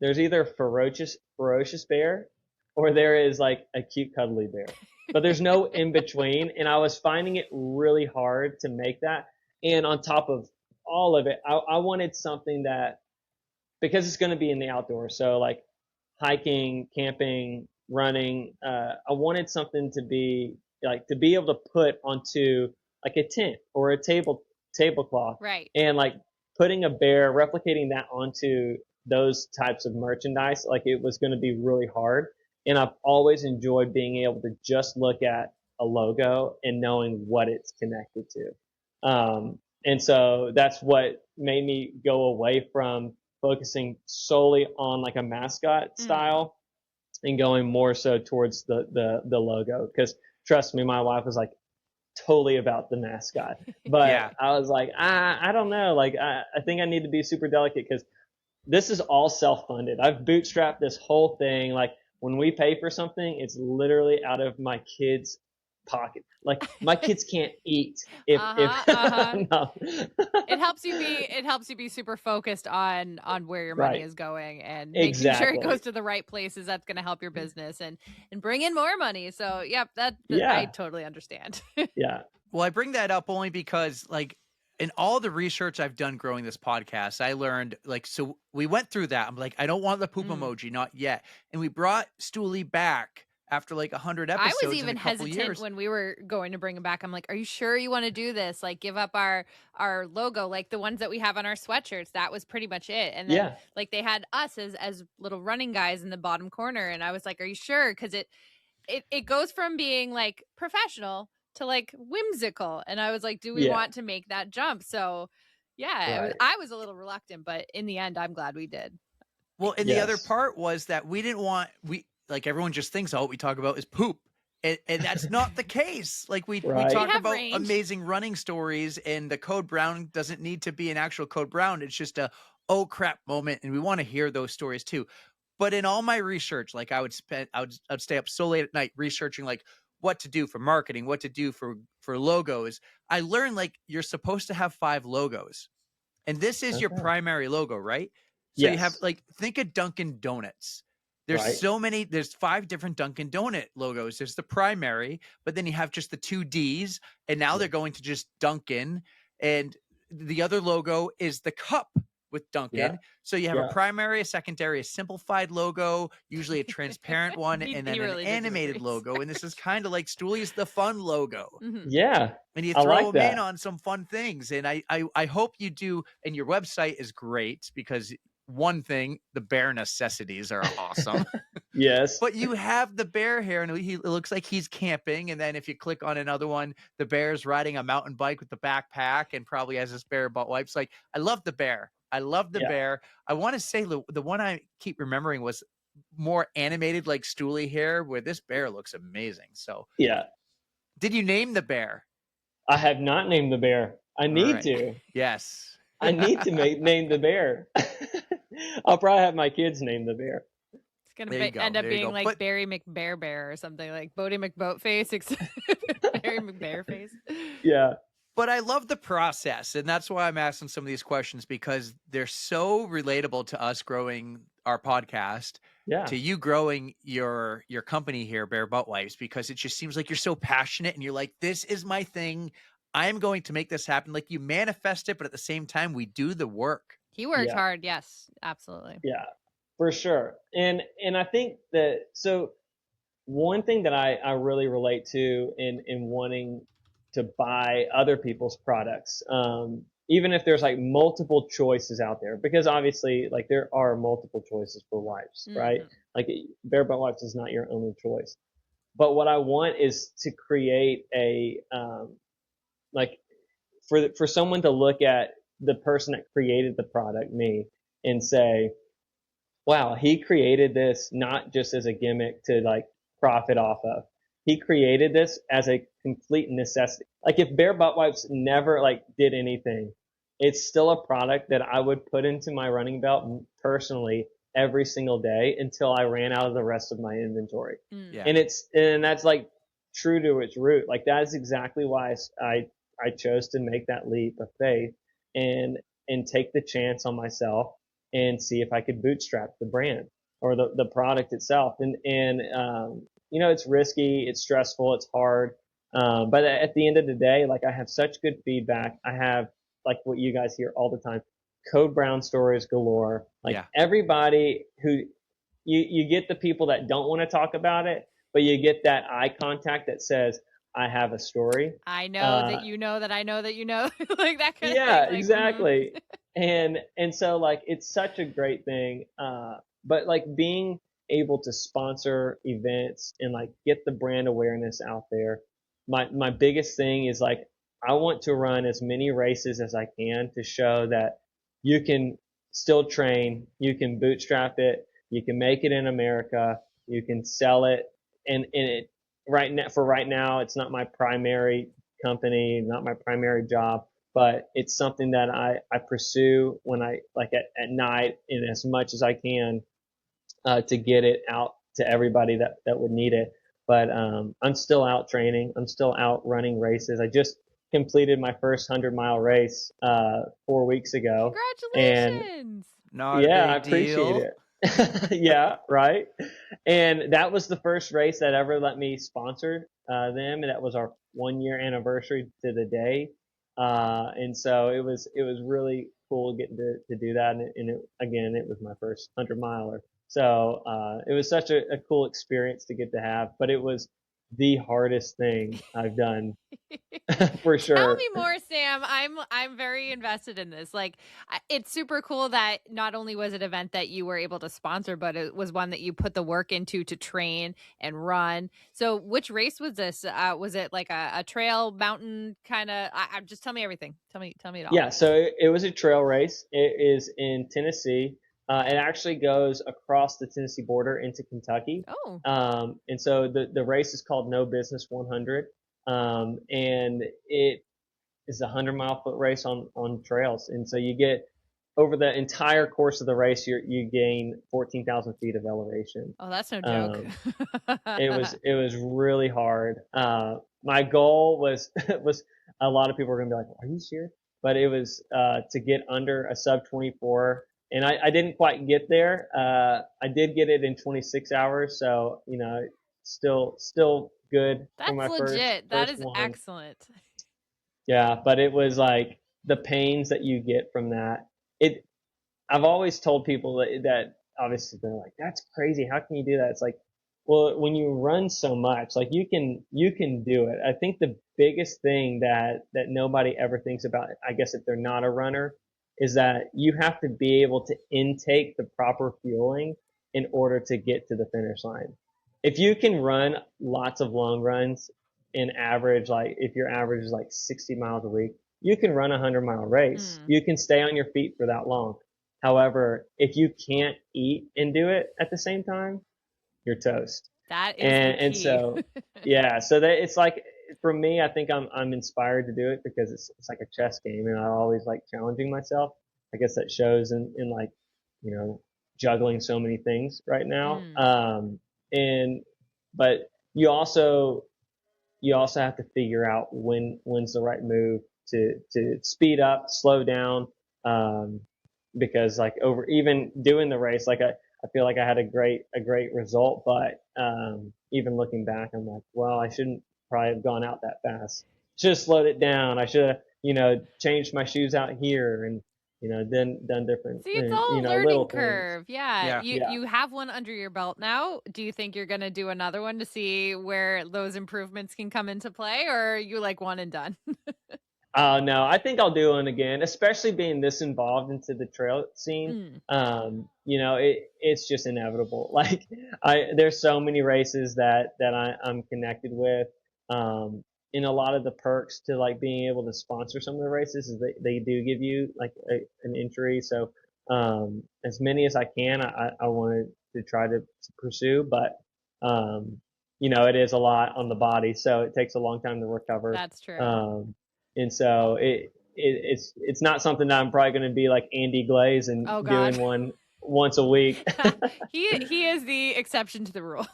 There's either ferocious bear, or there is like a cute cuddly bear. But there's no in between. And I was finding it really hard to make that. And on top of all of it, I wanted something that, because it's going to be in the outdoors. So like hiking, camping, running, I wanted something to be like, to be able to put onto like a tent or a tablecloth, right. and like putting a bear, replicating that onto those types of merchandise, like it was going to be really hard. And I've always enjoyed being able to just look at a logo and knowing what it's connected to. And so that's what made me go away from focusing solely on like a mascot Mm. style and going more so towards the logo. Because trust me, my wife was like totally about the mascot, but Yeah. I was like, I don't know, like I think I need to be super delicate, because this is all self-funded. I've bootstrapped this whole thing. Like when we pay for something, it's literally out of my kids' pocket. Like my kids can't eat if Uh-huh. Uh-huh. no. It helps you be super focused on where your money Right. is going and making sure it Exactly. goes to the right places. That's going to help your business and bring in more money. So, yep, that I Yeah. totally understand. Yeah. Well, I bring that up only because, like, in all the research I've done growing this podcast, I learned, like, so we went through that. I'm like, I don't want the poop Mm. emoji, not yet. And we brought Stooley back after like 100 I was episodes in a even couple hesitant years. when we were going to bring him back. I'm like, "Are you sure you want to do this? Like, give up our logo, like the ones that we have on our sweatshirts." That was pretty much it. And then, Yeah. like, they had us as little running guys in the bottom corner, and I was like, "Are you sure?" Because it goes from being like professional to like whimsical, and I was like, "Do we Yeah. want to make that jump?" So, yeah, Right. I was a little reluctant, but in the end, I'm glad we did. Well, and the other Yes. part was that we didn't want, like, everyone just thinks all we talk about is poop. And that's not the case. Like we Right. talk have about range. amazing running stories, and the Code Brown doesn't need to be an actual Code Brown. It's just a oh crap moment, and we want to hear those stories too. But in all my research, like I'd stay up so late at night researching like what to do for marketing, what to do for logos. I learned like you're supposed to have 5 logos. And this is your Okay. primary logo, right? So you have Yes. like, think of Dunkin' Donuts. Right. There's 5 different Dunkin' Donut logos. There's the primary, but then you have just the 2 D's, and now they're Yeah. going to just Dunkin', and the other logo is the cup with Yeah. Dunkin'. So you have a Yeah. primary, a secondary, a simplified logo, usually a transparent one, and He then an really did do a animated freeze. logo. And this is kind of like Stooley's the fun logo. Mhm. Yeah. And you I throw like them in that. on some fun things. And I hope you do. And your website is great because one thing, the bear necessities are awesome. Yes. But you have the bear here, and it looks like he's camping. And then if you click on another one, the bear's riding a mountain bike with the backpack and probably has his bear butt wipes. Like, I love the bear. I love the Yeah. bear. I want to say the one I keep remembering was more animated, like Stooley here, where this bear looks amazing. So, Yeah. did you name the bear? I have not named the bear. I All need right. to. Yes. I need to name the bear. I'll probably have my kids name the bear. It's gonna There you go. end up There you being go. like But Barry McBear Bear or something, like Bodie McBoatface, except Barry McBear Face. Yeah. but I love the process, and that's why I'm asking some of these questions, because they're so relatable to us growing our podcast, Yeah. to you growing your company here, Bear Butt Wipes, because it just seems like you're so passionate and you're like, this is my thing. I'm going to make this happen. Like, you manifest it, but at the same time, we do the work. He worked Yeah. hard, yes, absolutely. Yeah. For sure. And I think that, so one thing that I really relate to in wanting to buy other people's products, even if there's like multiple choices out there, because obviously like there are multiple choices for wipes, right? Mhm. Like Bare Butt Wipes is not your only choice. But what I want is to create a, like for someone to look at the person that created the product, me, and say, wow, he created this not just as a gimmick to like profit off of. He created this as a complete necessity. Like if Bare Butt Wipes never like did anything, it's still a product that I would put into my running belt personally every single day until I ran out of the rest of my inventory. Mm. Yeah. And that's like true to its root. Like that is exactly why I chose to make that leap of faith and take the chance on myself and see if I could bootstrap the brand or the product itself. You know, it's risky, it's stressful, it's hard. But at the end of the day, like I have such good feedback. I have like what you guys hear all the time, code brown stories galore. Like Yeah. everybody who you get the people that don't want to talk about it, but you get that eye contact that says, I have a story. I know that you know that I know that you know, like that kind of Yeah, thing. Like, exactly. And so like it's such a great thing. But like being able to sponsor events and like get the brand awareness out there. My biggest thing is like I want to run as many races as I can to show that you can still train, you can bootstrap it, you can make it in America, you can sell it, and it right now it's not my primary company, not my primary job, but it's something that I pursue when I like at night and as much as I can to get it out to everybody that would need it. But I'm still out training. I'm still out running races. I just completed my first 100-mile race 4 weeks ago, and congratulations. Not a yeah, I big appreciate deal. it. Yeah, right. And that was the first race that ever let me sponsor them, and that was our 1 year anniversary to the day. And so it was really cool getting to do that. And again, it was my first 100-miler. So it was such a cool experience to get to have, but it was the hardest thing I've done for Tell sure. me more, Sam. I'm very invested in this. Like, it's super cool that not only was it an event that you were able to sponsor, but it was one that you put the work into to train and run. So, which race was this? Was it like a trail, mountain kind of? Just tell me everything. Tell me it all. Yeah, so it was a trail race. It is in Tennessee. It actually goes across the Tennessee border into Kentucky. Oh, And so the race is called No Business 100. And it is a 100-mile foot race on trails. And so you get over the entire course of the race, you gain 14,000 feet of elevation. oh, that's no joke. It was really hard. My goal was was a lot of people were gonna be like, "Are you serious?" But it was to get under a sub 24, and I didn't quite get there. I did get it in 26 hours, so you know, still good for That's my legit. That first is one. excellent. Yeah, but it was like the pains that you get from that. It I've always told people that obviously they're like, that's crazy. How can you do that? It's like, well, when you run so much, like you can do it. I think the biggest thing that nobody ever thinks about, I guess if they're not a runner, is that you have to be able to intake the proper fueling in order to get to the finish line. If you can run lots of long runs in average, like if your average is like 60 miles a week, you can run a 100-mile race. Mm, You can stay on your feet for that long. However, if you can't eat and do it at the same time, you're toast. that is the And key. so yeah, so that it's like for me, I think I'm inspired to do it because it's like a chess game, and I always like challenging myself. I guess that shows in like you know juggling so many things right now. Mm. And but you also have to figure out when's the right move to speed up, slow down, um, because like over even doing the race, like I feel like I had a great result, but even looking back, I'm like, well, I shouldn't probably have gone out that fast. Should have slowed it down. I should have changed my shoes out here and then done different See, it's all a little learning things. curve. Yeah, Yeah. you Yeah. you have one under your belt now. Do you think you're gonna do another one to see where those improvements can come into play, or are you like one and done? No, I think I'll do one again, especially being this involved into the trail scene. Mm. It's just inevitable. Like there's so many races that I'm connected with. And a lot of the perks to like being able to sponsor some of the races is they do give you like an entry. So as many as I can. I wanted to try to pursue, but it is a lot on the body, so it takes a long time to recover. That's true. And so it's not something that I'm probably going to be like Andy Glaze and Oh God. doing one once a week. he is the exception to the rule.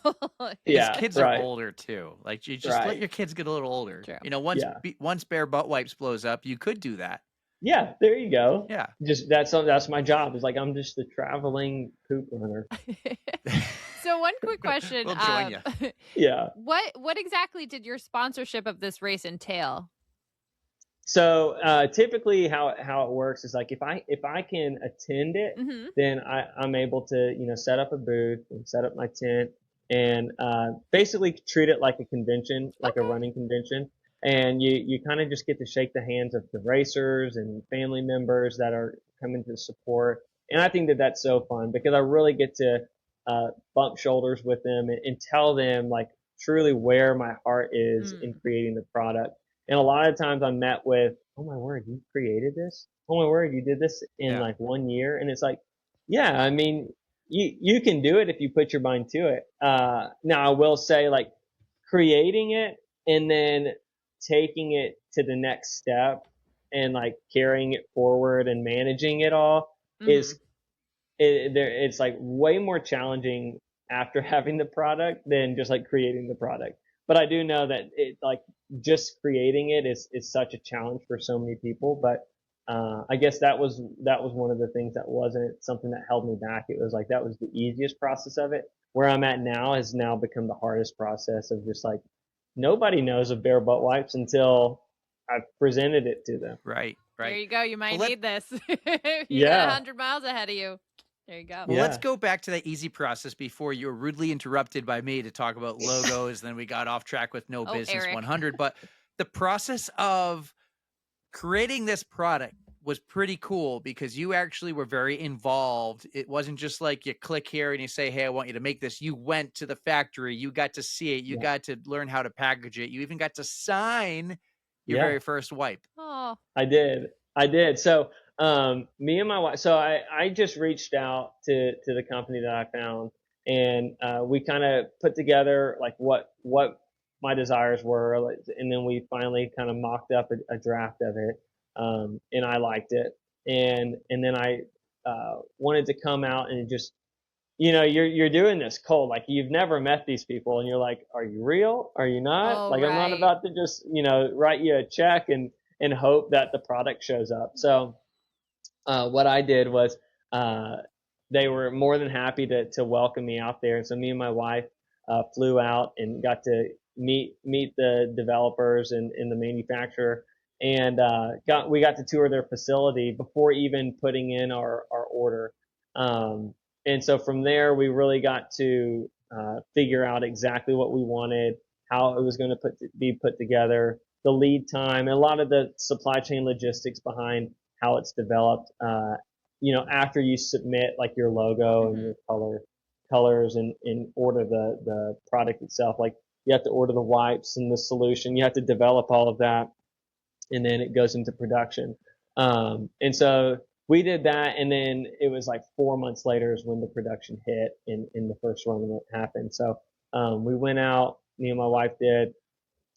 His Yeah, kids are right, older too. Like you just let right. your kids get a little older. True. Once Yeah, once Bare Butt Wipes blows up, you could do that. yeah. There you go. Yeah. Just that's my job. Is like I'm just a traveling poop runner. So one quick question. We'll join you. Yeah. What exactly did your sponsorship of this race entail? So typically, how it works is like if I can attend it, Mm-hmm. then I'm able to set up a booth and set up my tent and basically treat it like a convention, like a Okay. running convention. And you kind of just get to shake the hands of the racers and family members that are coming to support. And I think that that's so fun because I really get to bump shoulders with them and tell them like truly where my heart is in creating the product. And a lot of times I'm met with, oh my word, you created this? Oh my word, you did this in like 1 year? And it's like, yeah, I mean, you can do it if you put your mind to it. Now I will say like creating it and then taking it to the next step and like carrying it forward and managing it all is it's like way more challenging after having the product than just like creating the product. But I do know that it like just creating it is such a challenge for so many people. But I guess that was one of the things that wasn't something that held me back. It was like that was the easiest process of it. Where I'm at now has now become the hardest process of just like nobody knows of Bare Butt Wipes until I've presented it to them. Right. There you go. You might Well, need this. You got Yeah. 100 miles ahead of you. There you go. Well, Yeah. let's go back to that easy process before you were rudely interrupted by me to talk about logos. Then we got off track with No Oh, Business Eric. 100. But the process of creating this product was pretty cool because you actually were very involved. It wasn't just like you click here and you say, hey, I want you to make this. You went to the factory. You got to see it. You Yeah. got to learn how to package it. You even got to sign your Yeah. very first wipe. Oh. I did. So, me and my wife, so I just reached out to the company that I found and, we kind of put together like what my desires were. Like, and then we finally kind of mocked up a draft of it. And I liked it. And then I, wanted to come out and just, you're doing this cold, like you've never met these people and you're like, are you real? Are you not? Oh, Like, I'm not right. about to just, write you a check and hope that the product shows up. So, what I did was, they were more than happy to welcome me out there. And so me and my wife, flew out and got to meet the developers and the manufacturer and, we got to tour their facility before even putting in our order. And so from there, we really got to figure out exactly what we wanted, how it was going to be put together, the lead time, and a lot of the supply chain logistics behind how it's developed. After you submit like your logo and your colors and order the product itself, like you have to order the wipes and the solution. You have to develop all of that, and then it goes into production. And so we did that, and then it was like 4 months later is when the production hit in the first run of it happened. So we went out, me and my wife did,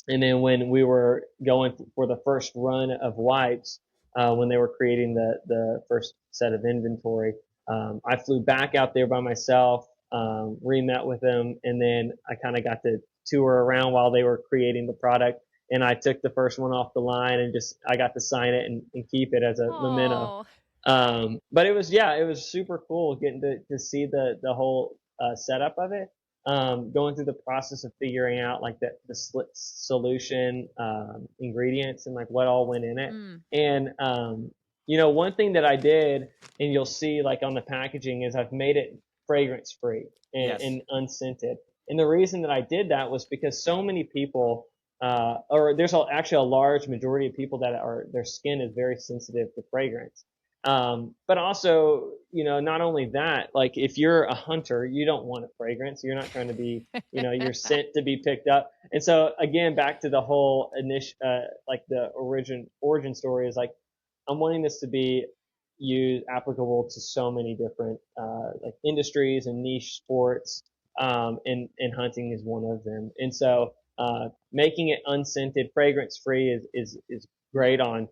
and then when we were going for the first run of wipes, when they were creating the first set of inventory, I flew back out there by myself, re-met with them, and then I kind of got to tour around while they were creating the product. And I took the first one off the line and I got to sign it and keep it as a memento. But it was super cool getting to see the whole setup of it. Going through the process of figuring out like the solution, ingredients and like what all went in it. And, one thing that I did, and you'll see like on the packaging, is I've made it fragrance free and unscented. And the reason that I did that was because so many people, or there's actually a large majority of people that their skin is very sensitive to fragrance. But also, not only that, like if you're a hunter, you don't want a fragrance. You're not trying to be, your scent to be picked up. And so again, back to the whole like the origin story is like, I'm wanting this to be applicable to so many different like industries and niche sports, and hunting is one of them. And so making it unscented, fragrance free is great on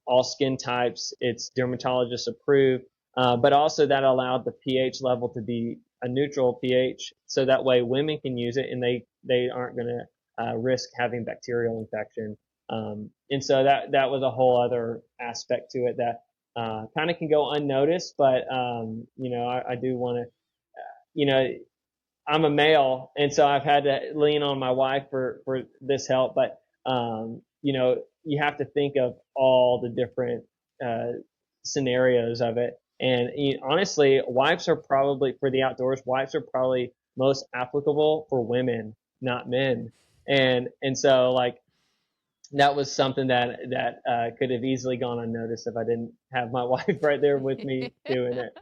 all skin types. It's dermatologist approved, but also that allowed the pH level to be a neutral pH, so that way women can use it and they aren't going to risk having bacterial infection. And so that was a whole other aspect to it that kind of can go unnoticed, but I do want to, I'm a male, and so I've had to lean on my wife for this help. But you have to think of all the different scenarios of it. And honestly, wipes are probably for the outdoors. Wipes are probably most applicable for women, not men. And so like that was something that could have easily gone unnoticed if I didn't have my wife right there with me doing it.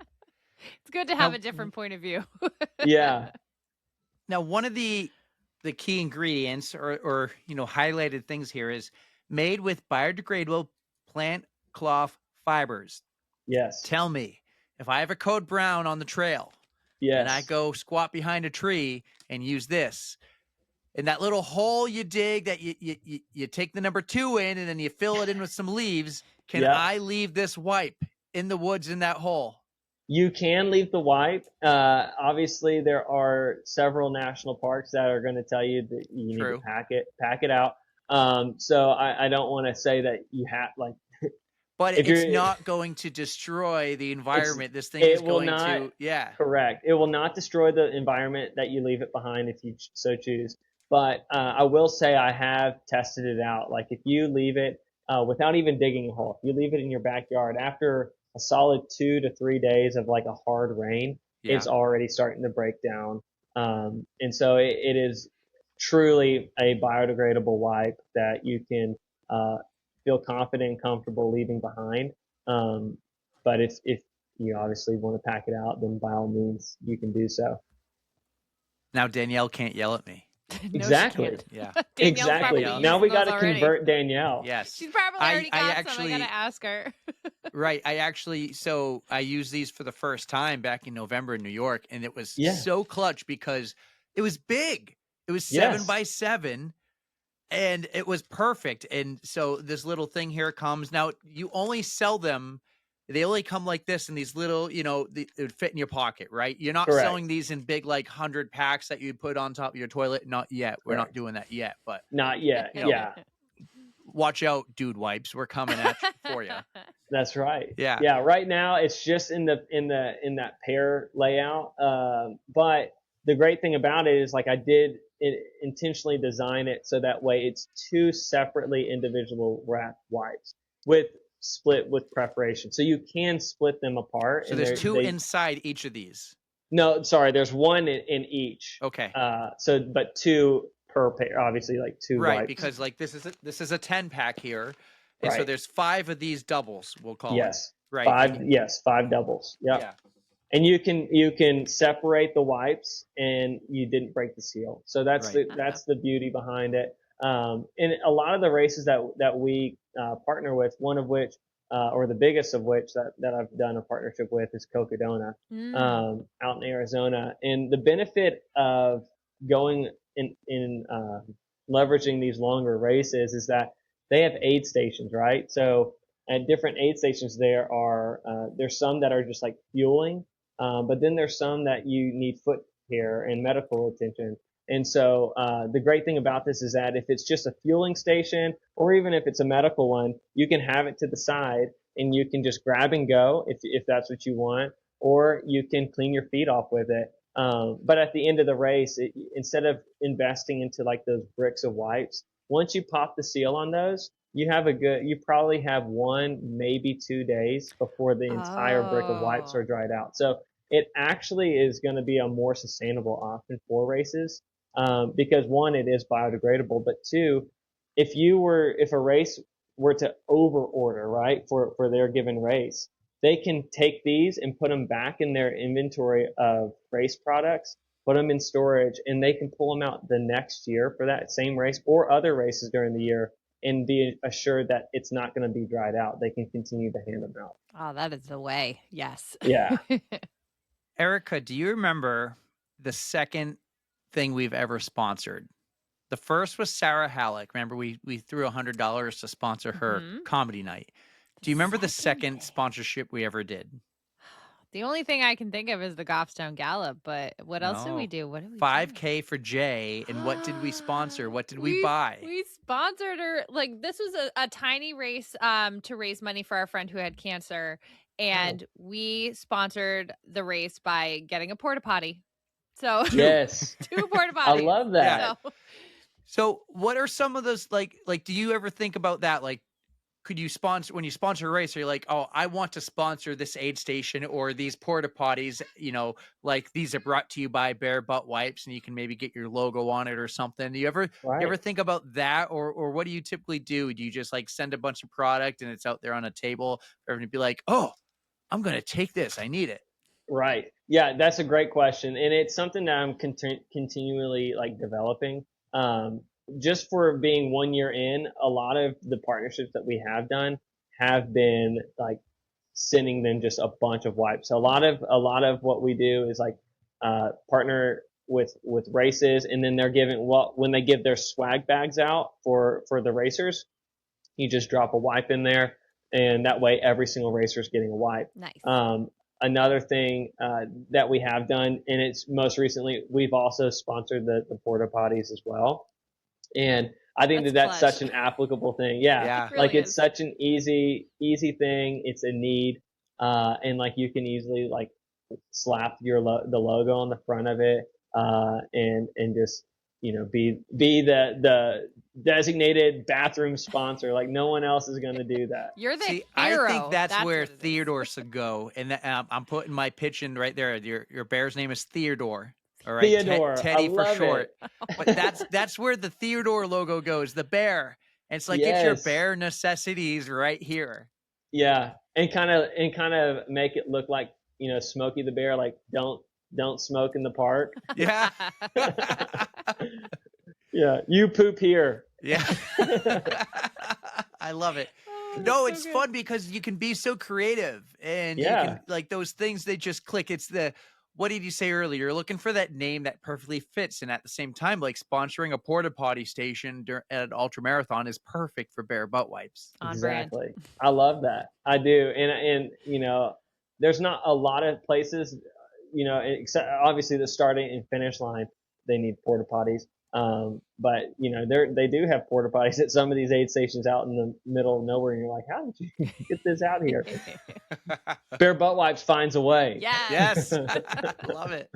It's good to have a different point of view. Yeah. Now, one of the key ingredients or highlighted things here is made with biodegradable plant cloth fibers. Yes. Tell me, if I have a code brown on the trail Yes. and I go squat behind a tree and use this, in that little hole you dig that you take the number 2 in and then you fill it in with some leaves, can I leave this wipe in the woods in that hole? You can leave the wipe. Obviously, there are several national parks that are going to tell you that you need to pack it out. So I don't want to say that you have but it's not going to destroy the environment. This thing is going to, Correct. It will not destroy the environment that you leave it behind if you so choose. But I will say I have tested it out. Like if you leave it without even digging a hole, if you leave it in your backyard after a solid 2 to 3 days of like a hard rain, it's already starting to break down. And so it is truly a biodegradable wipe that you can feel confident and comfortable leaving behind. But if you obviously want to pack it out, then by all means you can do so. Now Danielle can't yell at me. No, exactly. Yeah. Exactly. Now we got to convert Danielle. Yes. She's probably already got some. I got to ask her. Right. So I used these for the first time back in November in New York, and it was so clutch because it was big. It was 7 by 7. And it was perfect. And so this little thing here comes. Now, you only sell them. They only come like this in these little, it would fit in your pocket, right? You're not selling these in big, like 100 packs that you put on top of your toilet. Not yet. We're not doing that yet. But not yet. Watch out, dude wipes. We're coming at you for you. That's right. Yeah. Yeah. Right now, it's just in that pair layout. But the great thing about it is like I did intentionally design it so that way it's 2 separately individual wrapped wipes split with preparation. So you can split them apart. So there's 2 inside each of these. No, sorry, there's 1 in each. Okay. But 2 per pair, obviously, like 2 right, wipes. because like this is a 10 pack here. And so there's 5 of these doubles, we'll call it. Right. 5 doubles. Yep. Yeah. And you can separate the wipes, and you didn't break the seal. So that's the beauty behind it. And a lot of the races that we partner with, one of which, or the biggest of which that I've done a partnership with, is Cocodona, out in Arizona. And the benefit of going in leveraging these longer races is that they have aid stations, right? So at different aid stations, there's some that are just like fueling. But then there's some that you need foot care and medical attention. And so the great thing about this is that if it's just a fueling station, or even if it's a medical one, you can have it to the side and you can just grab and go if that's what you want, or you can clean your feet off with it. But at the end of the race, instead of investing into like those bricks of wipes, once you pop the seal on those, you probably have 1, maybe 2 days before the entire brick of wipes are dried out. So it actually is going to be a more sustainable option for races, because 1, it is biodegradable, but 2, if a race were to over order, right, for their given race, they can take these and put them back in their inventory of race products, put them in storage, and they can pull them out the next year for that same race or other races during the year and be assured that it's not going to be dried out. They can continue to hand them out. Oh, that is the way. Yes. Yeah. Erica, do you remember the second thing we've ever sponsored? The first was Sarah Halleck. Remember, we threw $100 to sponsor her Mhm. comedy night. Do you remember the second thing. sponsorship we ever did? The only thing I can think of is the Goffstown Gallop, but what else did we No. do? What did we do? 5K for Jay. And what did we sponsor? What did we buy? We sponsored her. Like, this was a tiny race to raise money for our friend who had cancer, and we sponsored the race by getting a porta potty. So Yes. 2 porta potties. I love that. So what are some of those, like, do you ever think about that? Like, could you sponsor, when you sponsor a race, are you like, oh, I want to sponsor this aid station or these porta potties, like these are brought to you by Bare Butt Wipes, and you can maybe get your logo on it or something. Do you ever think about that? Or what do you typically do? Do you just like send a bunch of product and it's out there on a table for everyone to be like, oh, I'm going to take this. I need it. Right. Yeah, that's a great question. And it's something that I'm continually like developing. Just for being 1 year in, a lot of the partnerships that we have done have been like sending them just a bunch of wipes. So a lot of what we do is like partner with races, and then they're giving when they give their swag bags out for the racers, you just drop a wipe in there, and that way every single racer is getting a wipe. Nice. Another thing that we have done, and it's most recently, we've also sponsored the porta potties as well. And I think that's such an applicable thing. Yeah. It really It's is. such an easy thing. It's a need. And like you can easily like slap the logo on the front of it, and just, be the designated bathroom sponsor. Like no one else is going to do that. You're the See, hero. I think that's where what it is. Theodore should go. And I'm putting my pitch in right there. Your bear's name is Theodore. All right, Theodore. Teddy I for love short. it. But that's where the Theodore logo goes, the bear. And it's like, get your Yes. bear necessities right here. Yeah. And kind of make it look like, Smokey the Bear, like don't smoke in the park. Yeah. Yeah. You poop here. Yeah. I love it. Oh, No, that's it's so fun good. because you can be so creative, and you Yeah. can, like, those things, they just click. It's what did you say earlier? You're looking for that name that perfectly fits. And at the same time, like sponsoring a porta potty station at an ultra marathon is perfect for Bare Butt Wipes. On brand. Exactly. I love that. I do. And there's not a lot of places, except obviously the starting and finish line, they need porta potties. But they do have porta potties at some of these aid stations out in the middle of nowhere, and you're like, how did you get this out here? Bare Butt Wipes finds a way. Yes. Love it.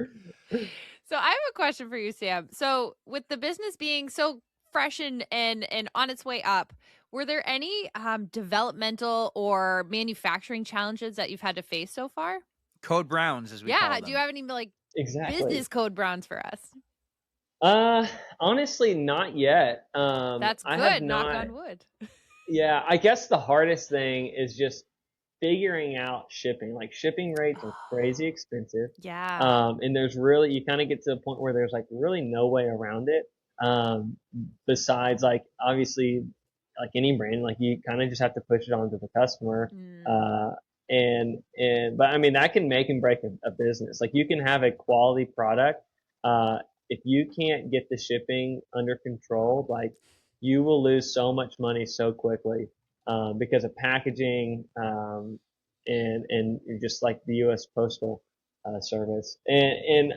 So I have a question for you, Sam. So with the business being so fresh and on its way up, were there any developmental or manufacturing challenges that you've had to face so far? Code Browns, as we call them. Do you have any like Exactly. business code browns for us? Honestly, not yet. That's I good. have Knock not. on wood. Yeah, I guess the hardest thing is just figuring out shipping. Like shipping rates are crazy expensive. Yeah. And there's really, you kind of get to a point where there's like really no way around it. Besides like obviously like any brand, like you kind of just have to push it on to the customer. But I mean, that can make and break a business. Like you can have a quality product. If you can't get the shipping under control, like you will lose so much money so quickly, because of packaging, and just like the U.S. Postal Service. And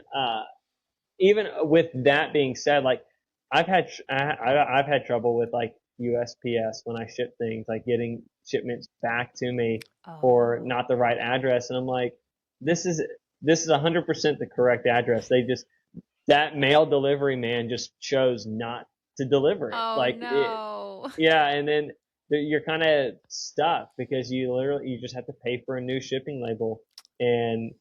even with that being said, like I've had trouble with like USPS when I ship things, like getting shipments back to me for not the right address. And I'm like, this is 100% the correct address. That mail delivery man just chose not to deliver it. And then you're kind of stuck because you just have to pay for a new shipping label and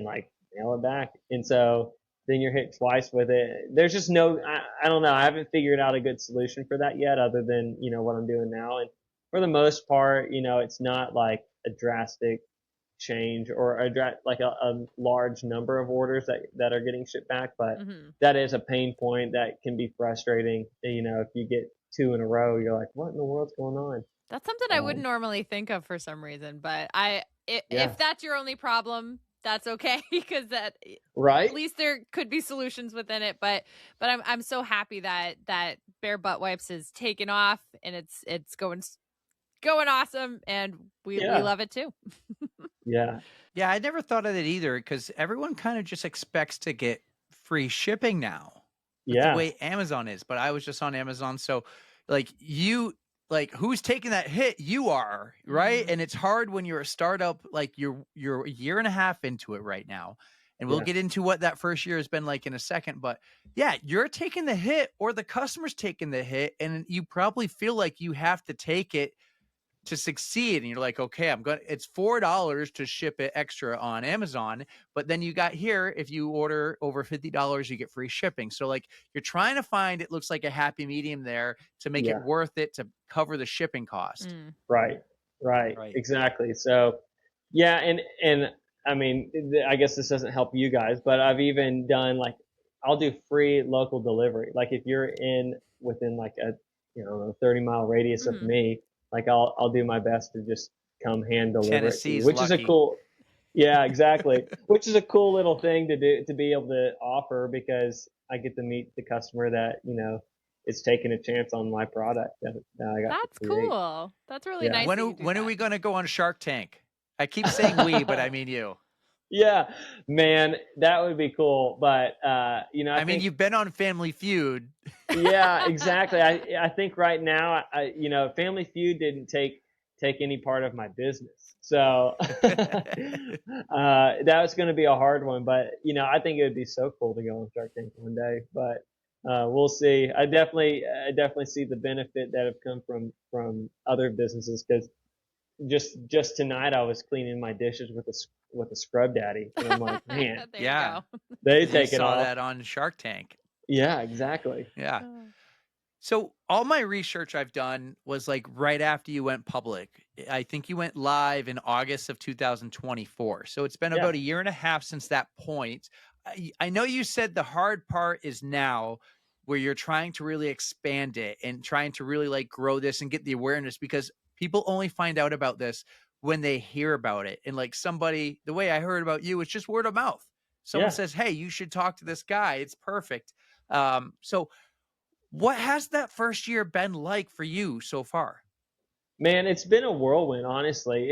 like mail it back. And so then you're hit twice with it. There's just I don't know. I haven't figured out a good solution for that yet, other than, what I'm doing now. And for the most part, it's not like a drastic change or a large number of orders that are getting shipped back, but that is a pain point that can be frustrating. If you get two in a row. You're like, what in the world's going on? That's something I wouldn't Um, normally think of for some reason, but yeah, if that's your only problem, that's okay because that at right. least there could be solutions within it. But I'm so happy that Bare Butt Wipes is taken off and it's going awesome, and we Yeah, love it too. yeah, Yeah, I never thought of it either because everyone kind of just expects to get free shipping now with the yeah, way Amazon is. But I was just on Amazon. So, like, who's taking that hit? You are, right? Mhm. And it's hard when you're a startup, like you're a year and a half into it right now. And we'll yeah, get into what that first year has been like in a second. But yeah, you're taking the hit or the customer's taking the hit. And you probably feel like you have to take it to succeed. And you're like, okay, it's $4 to ship it extra on Amazon. But then you got here, if you order over $50, you get free shipping. So like you're trying to find, it looks like a happy medium there to make it yeah. worth it to cover the shipping cost. Mm. Right, right, Right. exactly. So, yeah, and I mean, I guess this doesn't help you guys, but I've even done like I'll do free local delivery. Like if you're in within like a 30-mile radius of Mhm. me, like I'll do my best to just come hand deliver it to you, Tennessee's which is a lucky. cool. Yeah, exactly. Which is a cool little thing to do to be able to offer because I get to meet the customer that is taking a chance on my product that I got to That's create. cool. That's really Yeah. nice that you do When are that. we going to go on Shark Tank? I keep saying we, but I mean you. Yeah, man, that would be cool. But I I mean, think you've been on Family Feud. yeah, exactly. I think right now, Family Feud didn't take any part of my business, so that was going to be a hard one. But I think it would be so cool to go on Shark Tank one day. But we'll see. I definitely see the benefit that have come from other businesses because just tonight I was cleaning my dishes with a scrub daddy, and I'm like, man, There you Yeah, go. they because you take it saw off. that on Shark Tank. Yeah, exactly. Yeah. Oh. So all my research I've done was like right after you went public. I think you went live in August of 2024. So it's been Yeah, about a year and a half since that point. I know you said the hard part is now where you're trying to really expand it and trying to really like grow this and get the awareness because people only find out about this when they hear about it. And like somebody, the way I heard about you, it's just word of mouth. Someone yeah. says, "Hey, you should talk to this guy. It's perfect." So what has that first year been like for you so far? Man, it's been a whirlwind, honestly.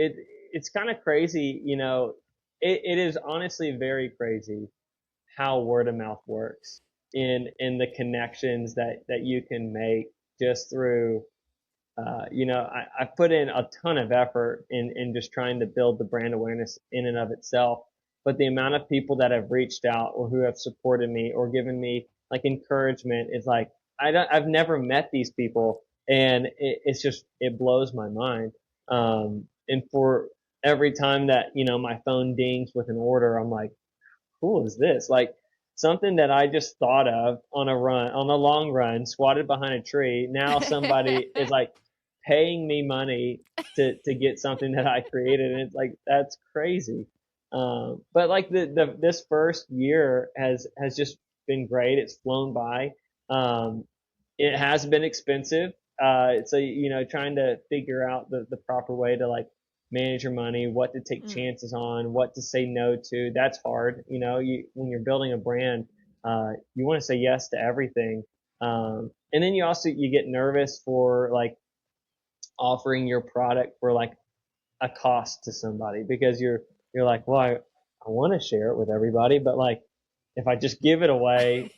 It's kind of crazy, it is honestly very crazy how word of mouth works in the connections that you can make just through I put in a ton of effort in just trying to build the brand awareness in and of itself. But the amount of people that have reached out or who have supported me or given me like encouragement is like, I've never met these people. And it blows my mind. And for every time that, my phone dings with an order, I'm like, cool is this? Like something that I just thought of on a long run, squatted behind a tree. Now somebody is like paying me money to get something that I created, and it's like that's crazy. But like this first year has just been great. It's flown by. It has been expensive. So trying to figure out the proper way to like manage your money, what to take Mm. chances on, what to say no to. That's hard. When you're building a brand, you want to say yes to everything. And then you get nervous for like offering your product for like a cost to somebody because you're like, well, I want to share it with everybody, but like if I just give it away,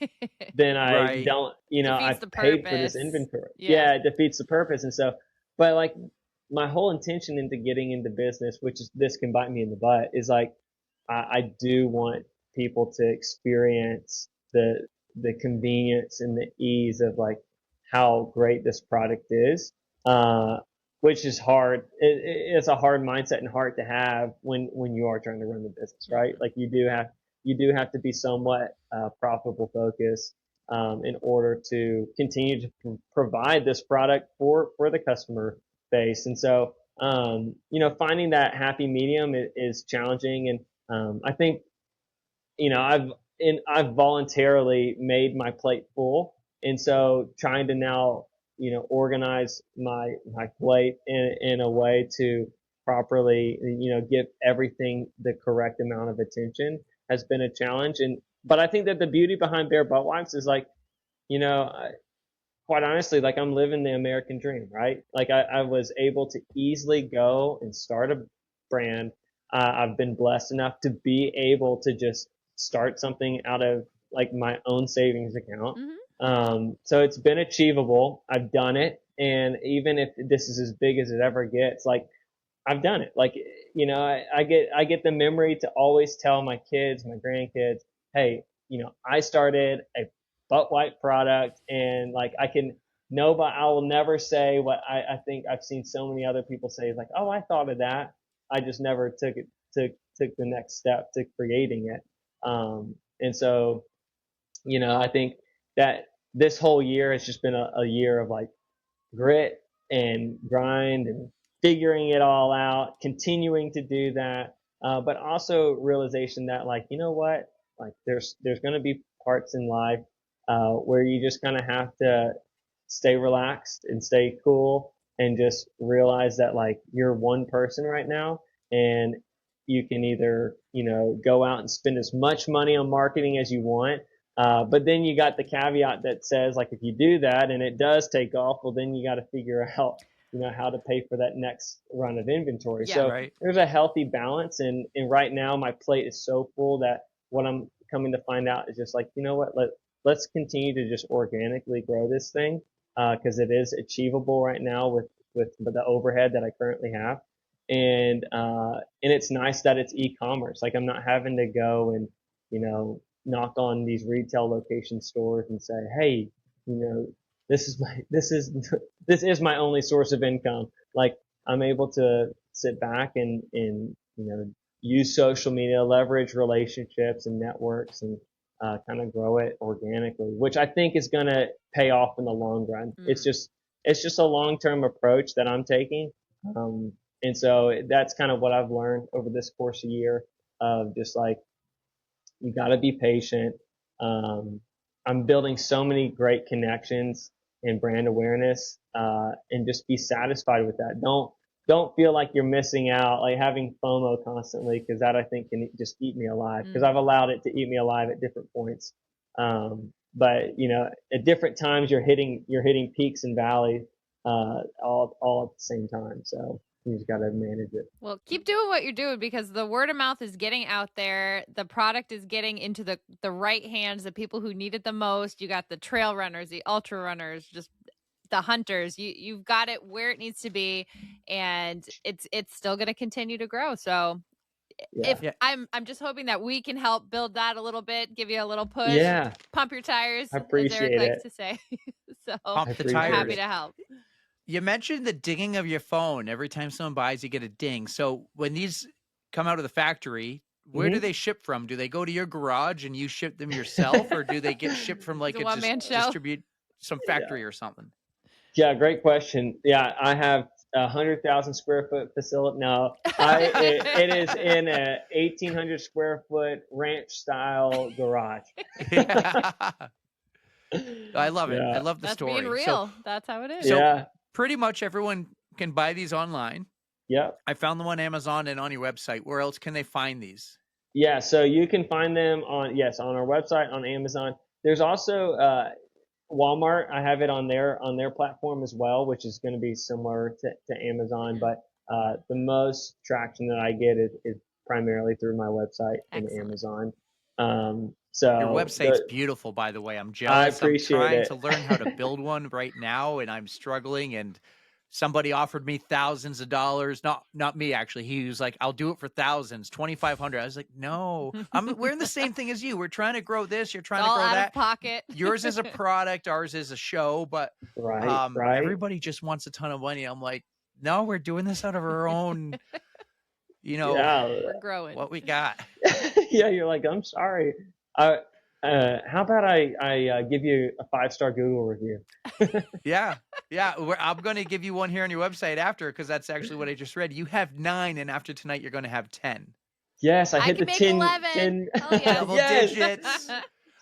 then I Right. don't, Defeats I've the paid for this purpose. inventory. Yeah. Yeah, it defeats the purpose. And so, but like my whole intention into getting into business, which is this can bite me in the butt, is like I do want people to experience the convenience and the ease of like how great this product is, uh, which is hard. It's a hard mindset and hard to have when you are trying to run the business, right? Mhm. Like you do have to be somewhat profitable focused in order to continue to provide this product for the customer base. And so, finding that happy medium is challenging. And I think, I've voluntarily made my plate full. And so trying to now organize my plate in a way to properly, give everything the correct amount of attention has been a challenge. But I think that the beauty behind Bare Butt Wipes is like, quite honestly, like I'm living the American dream, right? Like I was able to easily go and start a brand. I've been blessed enough to be able to just start something out of like my own savings account. So it's been achievable. I've done it. And even if this is as big as it ever gets, like I've done it. Like, I get the memory to always tell my kids, my grandkids, hey, I started a butt wipe product, and like I will never say what I think I've seen so many other people say is like, oh, I thought of that. I just never took the next step to creating it. And so, I think that this whole year has just been a year of like grit and grind and figuring it all out, continuing to do that, but also realization that like, you know what, like there's going to be parts in life where you just kind of have to stay relaxed and stay cool and just realize that like you're one person right now, and you can either, go out and spend as much money on marketing as you want. But then you got the caveat that says like, if you do that and it does take off, well, then you got to figure out, how to pay for that next run of inventory. Yeah. So Right. there's a healthy balance. And right now my plate is so full that what I'm coming to find out is just like, you know what, let's continue to just organically grow this thing. Cause it is achievable right now with the overhead that I currently have. And it's nice that it's e-commerce. Like I'm not having to go and, knock on these retail location stores and say, hey, this is my only source of income. Like I'm able to sit back and use social media, leverage relationships and networks, and kind of grow it organically, which I think is going to pay off in the long run. It's just a long-term approach that I'm taking. And so that's kind of what I've learned over this course of year of just like, you got to be patient. I'm building so many great connections and brand awareness, and just be satisfied with that. Don't feel like you're missing out, like having FOMO constantly, because that I think can just eat me alive, because I've allowed it to eat me alive at different points. But at different times you're hitting peaks and valleys, all at the same time. So you just got to manage it. Well, keep doing what you're doing, because the word of mouth is getting out there. The product is getting into the right hands, the people who need it the most. You got the trail runners, the ultra runners, just the hunters. You've got it where it needs to be, and it's still going to continue to grow. So I'm just hoping that we can help build that a little bit, give you a little push, pump your tires, I as appreciate Eric likes it. to say. So Pump the we're tires. happy to help. You mentioned the dinging of your phone. Every time someone buys, you get a ding. So when these come out of the factory, where do they ship from? Do they go to your garage and you ship them yourself, or do they get shipped from like It's a a one-man show. distribute some factory or something? Yeah, great question. Yeah, I have 100,000 square foot facility. No, it is in a 1,800 square foot ranch style garage. I love it. Yeah. I love the That's story. being real. That's how it is. So Yeah. pretty much everyone can buy these online. Yep. I found them on Amazon and on your website. Where else can they find these? Yeah, so you can find them on our website, on Amazon. There's also Walmart. I have it on their platform as well, which is going to be similar to Amazon. But the most traction that I get is primarily through my website and Amazon. So your website's beautiful, by the way. I'm jealous. I appreciate I'm trying it. to learn how to build one right now, and I'm struggling. And somebody offered me thousands of dollars. Not me, actually. He was like, "I'll do it for thousands, 2,500." I was like, "No, we're in the same thing as you. We're trying to grow this. You're trying to grow out that. of pocket. Yours is a product. Ours is a show. But right. everybody just wants a ton of money." I'm like, "No, we're doing this out of our own." We're growing. What we got. Yeah, you're like, I'm sorry. How about I give you a 5-star Google review? Yeah. I'm going to give you one here on your website after, because that's actually what I just read. You have 9, and after tonight, you're going to have 10. Yes, I hit can the make 10. 11. 10 Oh, yeah. Double yes. digits.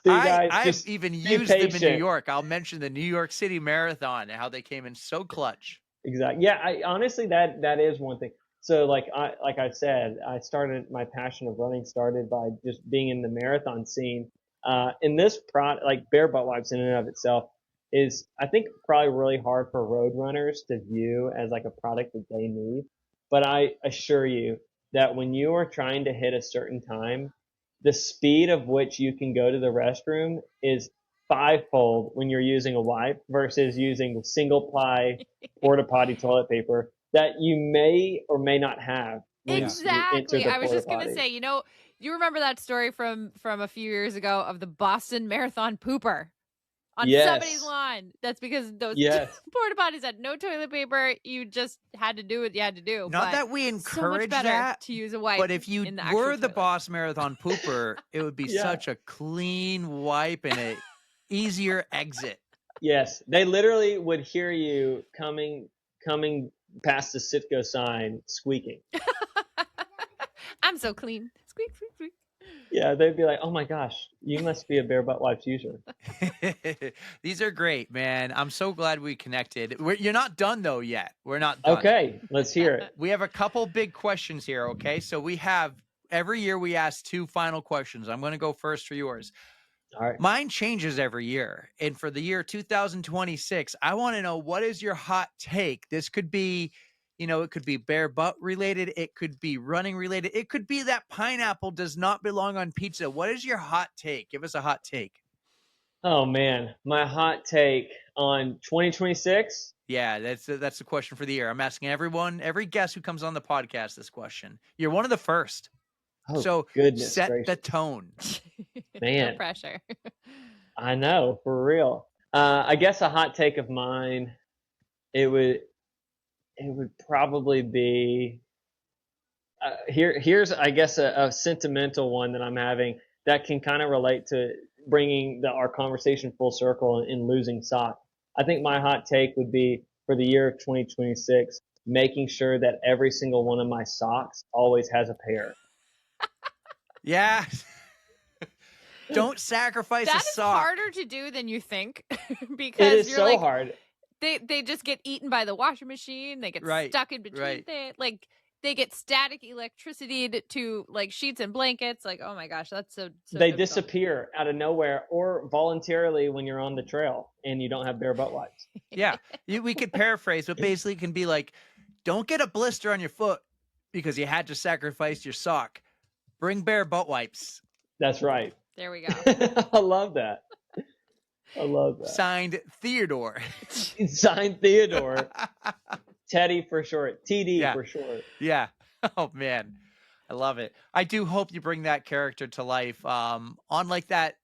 So you guys I've just even be used them in New patient. York. I'll mention the New York City Marathon and how they came in so clutch. Exactly. Yeah, I honestly that is one thing. So like I said, I started my passion of running started by just being in the marathon scene. And this product, like bare butt wipes in and of itself, is I think probably really hard for road runners to view as like a product that they need. But I assure you that when you are trying to hit a certain time, the speed of which you can go to the restroom is fivefold when you're using a wipe versus using single ply porta potty toilet paper that you may or may not have once you enter Exactly. the I was porta just gonna potty. say, you remember that story from a few years ago of the Boston Marathon pooper on somebody's Yes. lawn. That's because those Yes. porta potties had no toilet paper. You just had to do what you had to do. Not But that we so much encourage better that, to use a wipe but if you in the actual were the toilet. Boss Marathon pooper, it would be Yeah. such a clean wipe and a easier exit. Yes. They literally would hear you coming past the Sitco sign squeaking. I'm so clean. Squeak, squeak, squeak. Yeah, they'd be like, "Oh my gosh, you must be a bare butt wipes user." These are great, man. I'm so glad we connected. You're not done though yet. We're not done. Okay, let's hear it. We have a couple big questions here, okay? So we have every year we ask 2 final questions. I'm going to go first for yours. All right. Mine changes every year. And for the year 2026, I want to know, what is your hot take? This could be, it could be bare butt related. It could be running related. It could be that pineapple does not belong on pizza. What is your hot take? Give us a hot take. Oh man, my hot take on 2026. Yeah, that's the question for the year. I'm asking every guest who comes on the podcast this question. You're one of the first. Oh, So goodness set gracious. the tone. Man. No pressure. I know, for real. I guess a hot take of mine, it would probably be here's I guess a sentimental one that I'm having that can kind of relate to bringing our conversation full circle and losing sock. I think my hot take would be for the year of 2026, making sure that every single one of my socks always has a pair. Yeah. Don't sacrifice That a is sock. harder to do than you think It because is you're so like, hard. they just get eaten by the washing machine. They get stuck in between things. Like they get static electricity to like sheets and blankets. Like, oh my gosh, that's so They difficult. disappear out of nowhere or voluntarily when you're on the trail and you don't have bare butt wipes. Yeah. We could paraphrase, but basically it can be like, don't get a blister on your foot because you had to sacrifice your sock. Bring bare butt wipes. That's right. There we go. I love that. I love that. Signed Theodore. Signed Theodore. Teddy for short. TD Yeah. for short. Yeah. Oh man. I love it. I do hope you bring that character to life on like that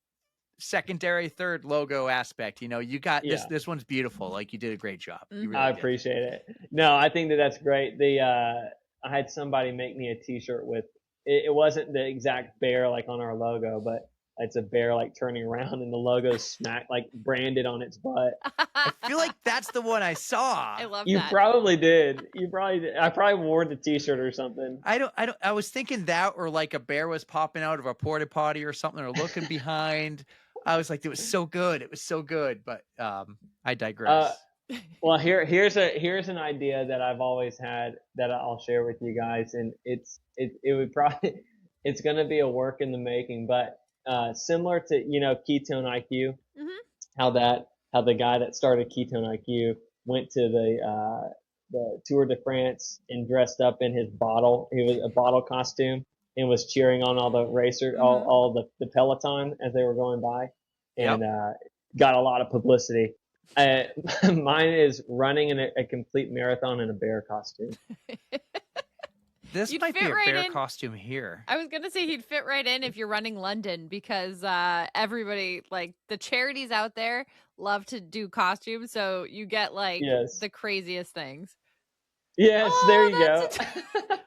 secondary third logo aspect. You got this one's beautiful. Like you did a great job. You really I did. appreciate it. No, I think that's great. I had somebody make me a t-shirt with it wasn't the exact bear like on our logo, but it's a bear like turning around and the logo's smack like branded on its butt. I feel like that's the one I saw. I love You that. probably did. You probably did. I probably wore the t-shirt or something. I was thinking that, or like a bear was popping out of a porta potty or something, or looking behind. I was like, it was so good. It was so good. But I digress. Well, here's an idea that I've always had that I'll share with you guys, and it would probably it's going to be a work in the making, but similar to Ketone IQ, how the guy that started Ketone IQ went to the Tour de France and dressed up in his bottle. He was a bottle costume and was cheering on all the racers, all the peloton as they were going by, and got a lot of publicity. Mine is running in a complete marathon in a bear costume. This You'd might be fit a right bear in. costume here. I was gonna say he'd fit right in if you're running London because everybody, like the charities out there, love to do costumes, so you get like the craziest things. Yes, there you go.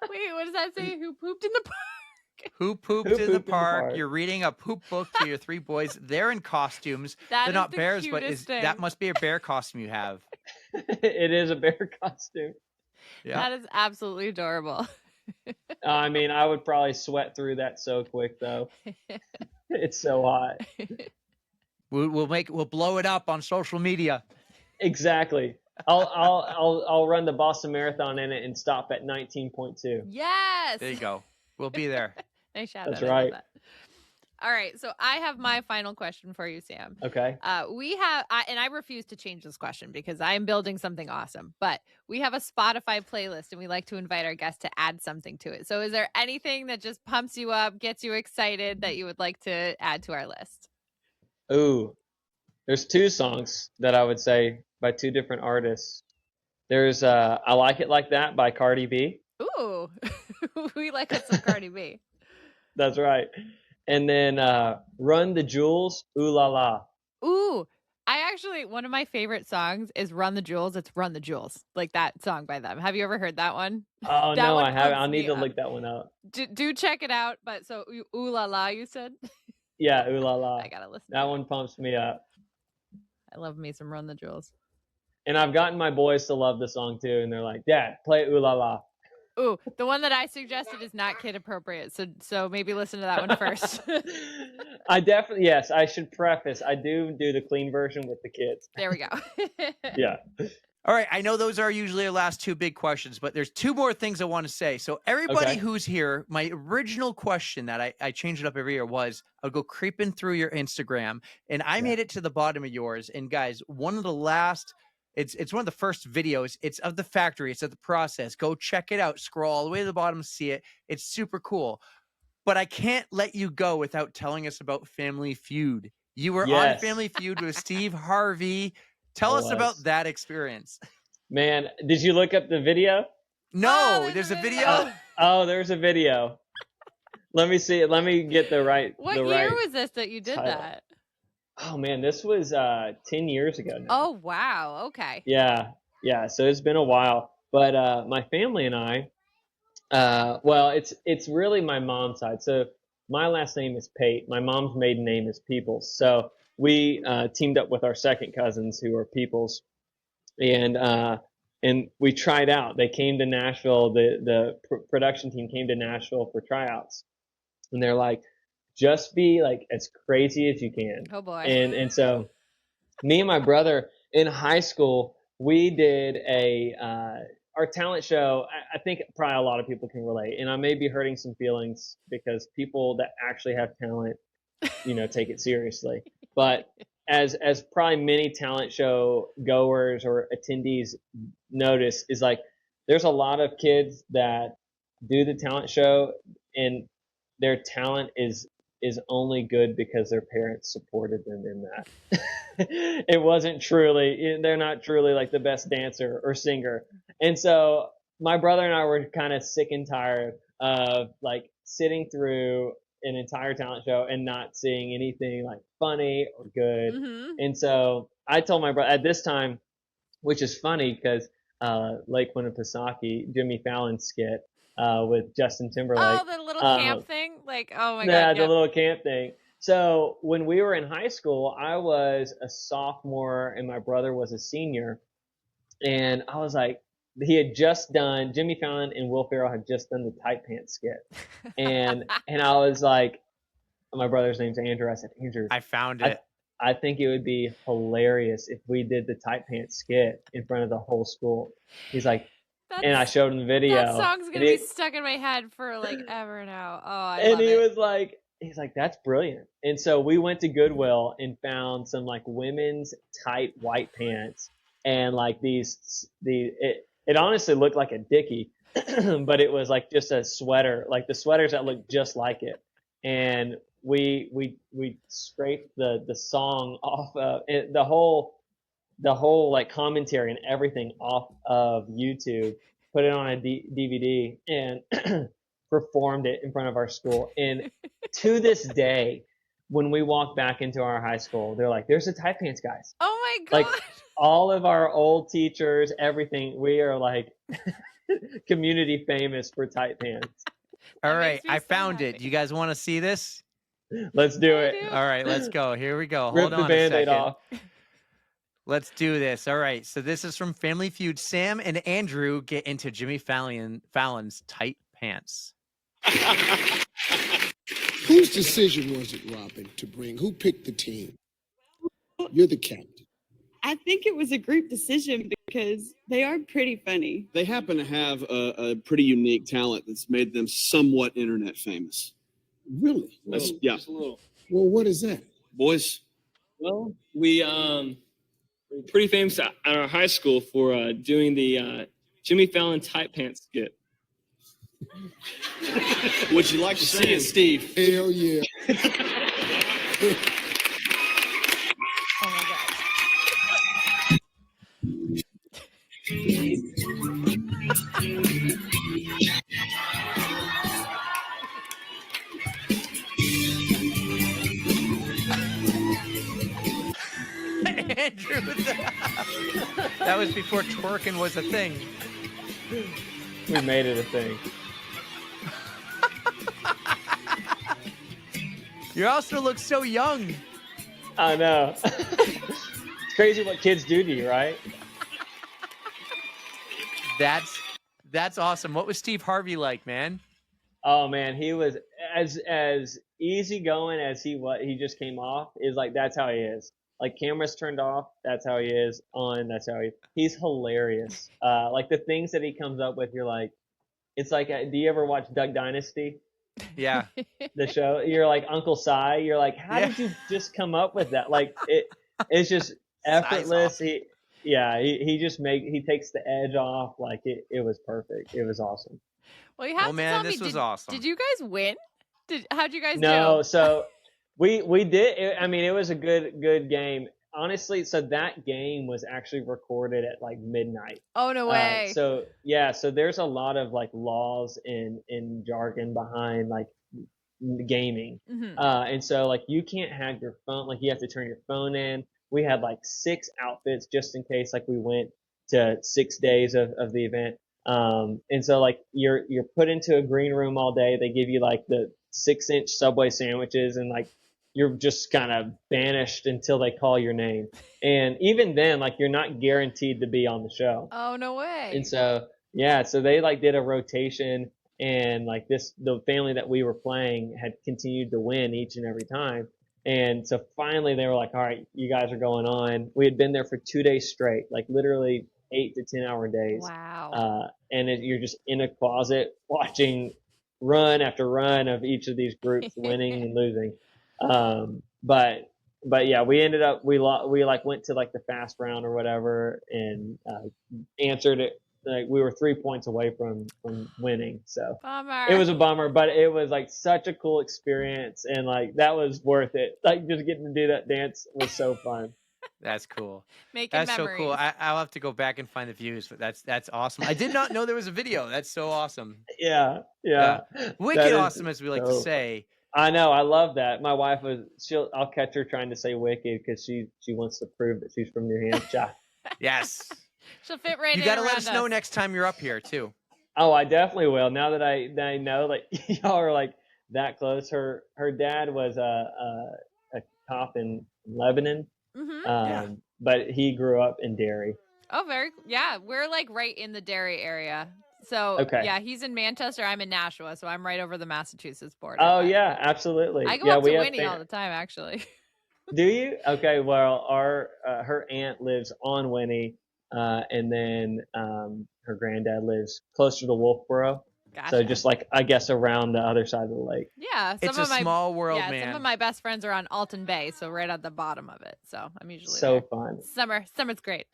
Wait, what does that say? Who pooped in the park? Who pooped in the park? You're reading a poop book to your 3 boys. They're in costumes. They're not bears, but that must be a bear costume you have. It is a bear costume. Yeah. That is absolutely adorable. I mean, I would probably sweat through that so quick, though. It's so hot. We'll blow it up on social media. Exactly. I'll run the Boston Marathon in it and stop at 19.2. Yes. There you go. We'll be there. Nice shout That's out. I love right. that. All right, so I have my final question for you, Sam. Okay. And I refuse to change this question because I am building something awesome, but we have a Spotify playlist and we like to invite our guests to add something to it. So is there anything that just pumps you up, gets you excited that you would like to add to our list? Ooh, there's 2 songs that I would say by 2 different artists. There's I Like It Like That by Cardi B. Ooh, we like us some Cardi B. That's right. And then Run the Jewels, Ooh La La. Ooh, one of my favorite songs is Run the Jewels. It's Run the Jewels, like that song by them. Have you ever heard that one? Oh, That no, one I haven't. I'll pumps need me to up. look that one up. Do check it out. But so Ooh La La, you said? Yeah, Ooh La La. I gotta listen. That one pumps me up. I love me some Run the Jewels. And I've gotten my boys to love the song too, and they're like, "Dad, play Ooh La La." Ooh, the one that I suggested is not kid appropriate, so maybe listen to that one first. Yes, I should preface, I do the clean version with the kids. There we go. Yeah. All right, I know those are usually our last 2 big questions, but there's 2 more things I want to say. So everybody Okay. who's here, my original question that I change it up every year was, I'll go creeping through your Instagram, and I made it to the bottom of yours. And guys, one of the last, it's one of the first videos. It's of the factory. It's of the process. Go check it out. Scroll all the way to the bottom, see it. It's super cool. But I can't let you go without telling us about Family Feud. You were on Yes. Family Feud with Steve Harvey. Tell I us about was. that experience. Man, did you look up the video? No, Oh, there's a video. Oh, there's a video. Let me see it. Let me get the right. What the year right was this that you did title. that? Oh man, this was 10 years ago now. Oh wow, okay. Yeah. So it's been a while. But my family and I, well, it's really my mom's side. So my last name is Pate. My mom's maiden name is Peoples. So we teamed up with our second cousins who are Peoples, and we tried out. They came to Nashville. The production team came to Nashville for tryouts, and they're like, just be like as crazy as you can. Oh boy. And so me and my brother in high school, we did our talent show. I think probably a lot of people can relate, and I may be hurting some feelings because people that actually have talent, take it seriously. But as probably many talent show goers or attendees notice, is like there's a lot of kids that do the talent show and their talent is only good because their parents supported them in that. It wasn't truly, they're not truly like the best dancer or singer. And so my brother and I were kind of sick and tired of like sitting through an entire talent show and not seeing anything like funny or good. Mm-hmm. And so I told my brother at this time, which is funny because Lake Winnipesaukee, Jimmy Fallon's skit with Justin Timberlake. Oh, the little camp thing? Like, oh my God. Yeah, the little camp thing. So when we were in high school, I was a sophomore and my brother was a senior. And I was like, Jimmy Fallon and Will Ferrell had just done the tight pants skit. And I was like, my brother's name's Andrew. I said, Andrew, I found it. I think it would be hilarious if we did the tight pants skit in front of the whole school. He's like, and I showed him the video. That song's gonna be stuck in my head for like ever now. Oh, I love it. And he was like, he's like, that's brilliant. And so we went to Goodwill and found some like women's tight white pants and like it honestly looked like a dickie, but it was like just a sweater, like the sweaters that looked just like it. And we scraped the song off of it, the whole like commentary and everything off of YouTube, put it on a DVD and performed it in front of our school. And to this day, when we walk back into our high school, they're like, there's the tight pants guys. Oh my God. Like all of our old teachers, everything, we are like community famous for tight pants. All right, I found it. You guys want to see this? Let's do it. All right, let's go. Here we go. Rip Hold the on a Band-Aid second. off. Let's do this. All right, so this is from Family Feud. Sam and Andrew get into Jimmy Fallon's tight pants. Whose decision was it, Robin, to bring? Who picked the team? You're the captain. I think it was a group decision because they are pretty funny. They happen to have a pretty unique talent that's made them somewhat internet famous. Really? Yeah. Well, what is that? Boys, Well, we're pretty famous at our high school for doing the Jimmy Fallon tight pants skit. would you like to see it, Steve? Hell yeah. Oh my god. Andrew, that was before twerking was a thing. We made it a thing. You also look so young. I know. It's crazy what kids do to you, right? That's awesome. What was Steve Harvey like, man? Oh man, he was as easygoing as he was. He just came off. Is like that's how he is. Like cameras turned off, that's how he is. On, that's how he's hilarious. Like the things that he comes up with, you're like, it's like, do you ever watch Duck Dynasty? Yeah. The show? You're like Uncle Si. You're like, how did you just come up with that? Like it's just effortless. Si's He takes the edge off. Like it was perfect. It was awesome. Well, you have to man, tell me, this was awesome. Did you guys win? How'd you guys No, do? so we did. I mean, it was a good game. Honestly, so that game was actually recorded at like midnight. Oh no way. So there's a lot of like laws in jargon behind like gaming. Mhm. And so like you can't have your phone, like you have to turn your phone in. We had like 6 outfits just in case like we went to 6 days of the event. And so like you're put into a green room all day. They give you like the 6-inch Subway sandwiches and like you're just kind of banished until they call your name. And even then, like you're not guaranteed to be on the show. Oh no way. And so so they like did a rotation and like the family that we were playing had continued to win each and every time. And so finally they were like, all right, you guys are going on. We had been there for 2 days straight, like literally 8 to 10 hour days. Wow. And you're just in a closet watching run after run of each of these groups winning and losing. But yeah, we ended up, we like went to like the fast round or whatever and, answered it. Like we were 3 points away from winning. So Bummer. it was a bummer, but it was like such a cool experience. And like, that was worth it. Like just getting to do that dance was so fun. That's cool. Making That's memories. so cool. I'll have to go back and find the views, but that's awesome. I did not know there was a video. That's so awesome. Yeah. Wicked awesome, as we like to say. I know. I love that. My wife I'll catch her trying to say wicked because she wants to prove that she's from New Hampshire. Yes. She'll fit right in. You got to let us around know next time you're up here too. Oh, I definitely will. Now that I know like y'all are like that close. Her dad was a cop in Lebanon. Mhm. But he grew up in Derry. Oh, yeah. We're like right in the Derry area. So Okay. yeah, he's in Manchester. I'm in Nashua, so I'm right over the Massachusetts border. Oh but yeah, absolutely. I go yeah, up we to have Winnie all the time, actually. Do you? Okay. Well, her aunt lives on Winnie, and then her granddad lives closer to Wolfboro. Gotcha. So just like I guess around the other side of the lake. Yeah, It's a small world, yeah, man. some of my best friends are on Alton Bay, so right at the bottom of it. So I'm usually So there. fun. Summer's great.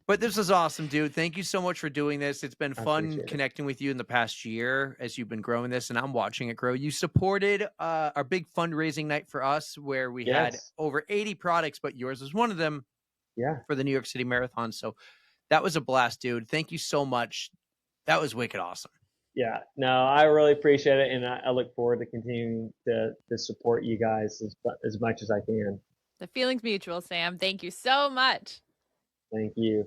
But this was awesome, dude. Thank you so much for doing this. It's been I fun appreciate it. connecting with you in the past year as you've been growing this, and I'm watching it grow. You supported our big fundraising night for us where we had Yes. over 80 products, but yours was one of them Yeah. for the New York City Marathon. So that was a blast, dude. Thank you so much. That was wicked awesome. Yeah. No, I really appreciate it, and I look forward to continuing to support you guys as much as I can. The feeling's mutual, Sam. Thank you so much. Thank you.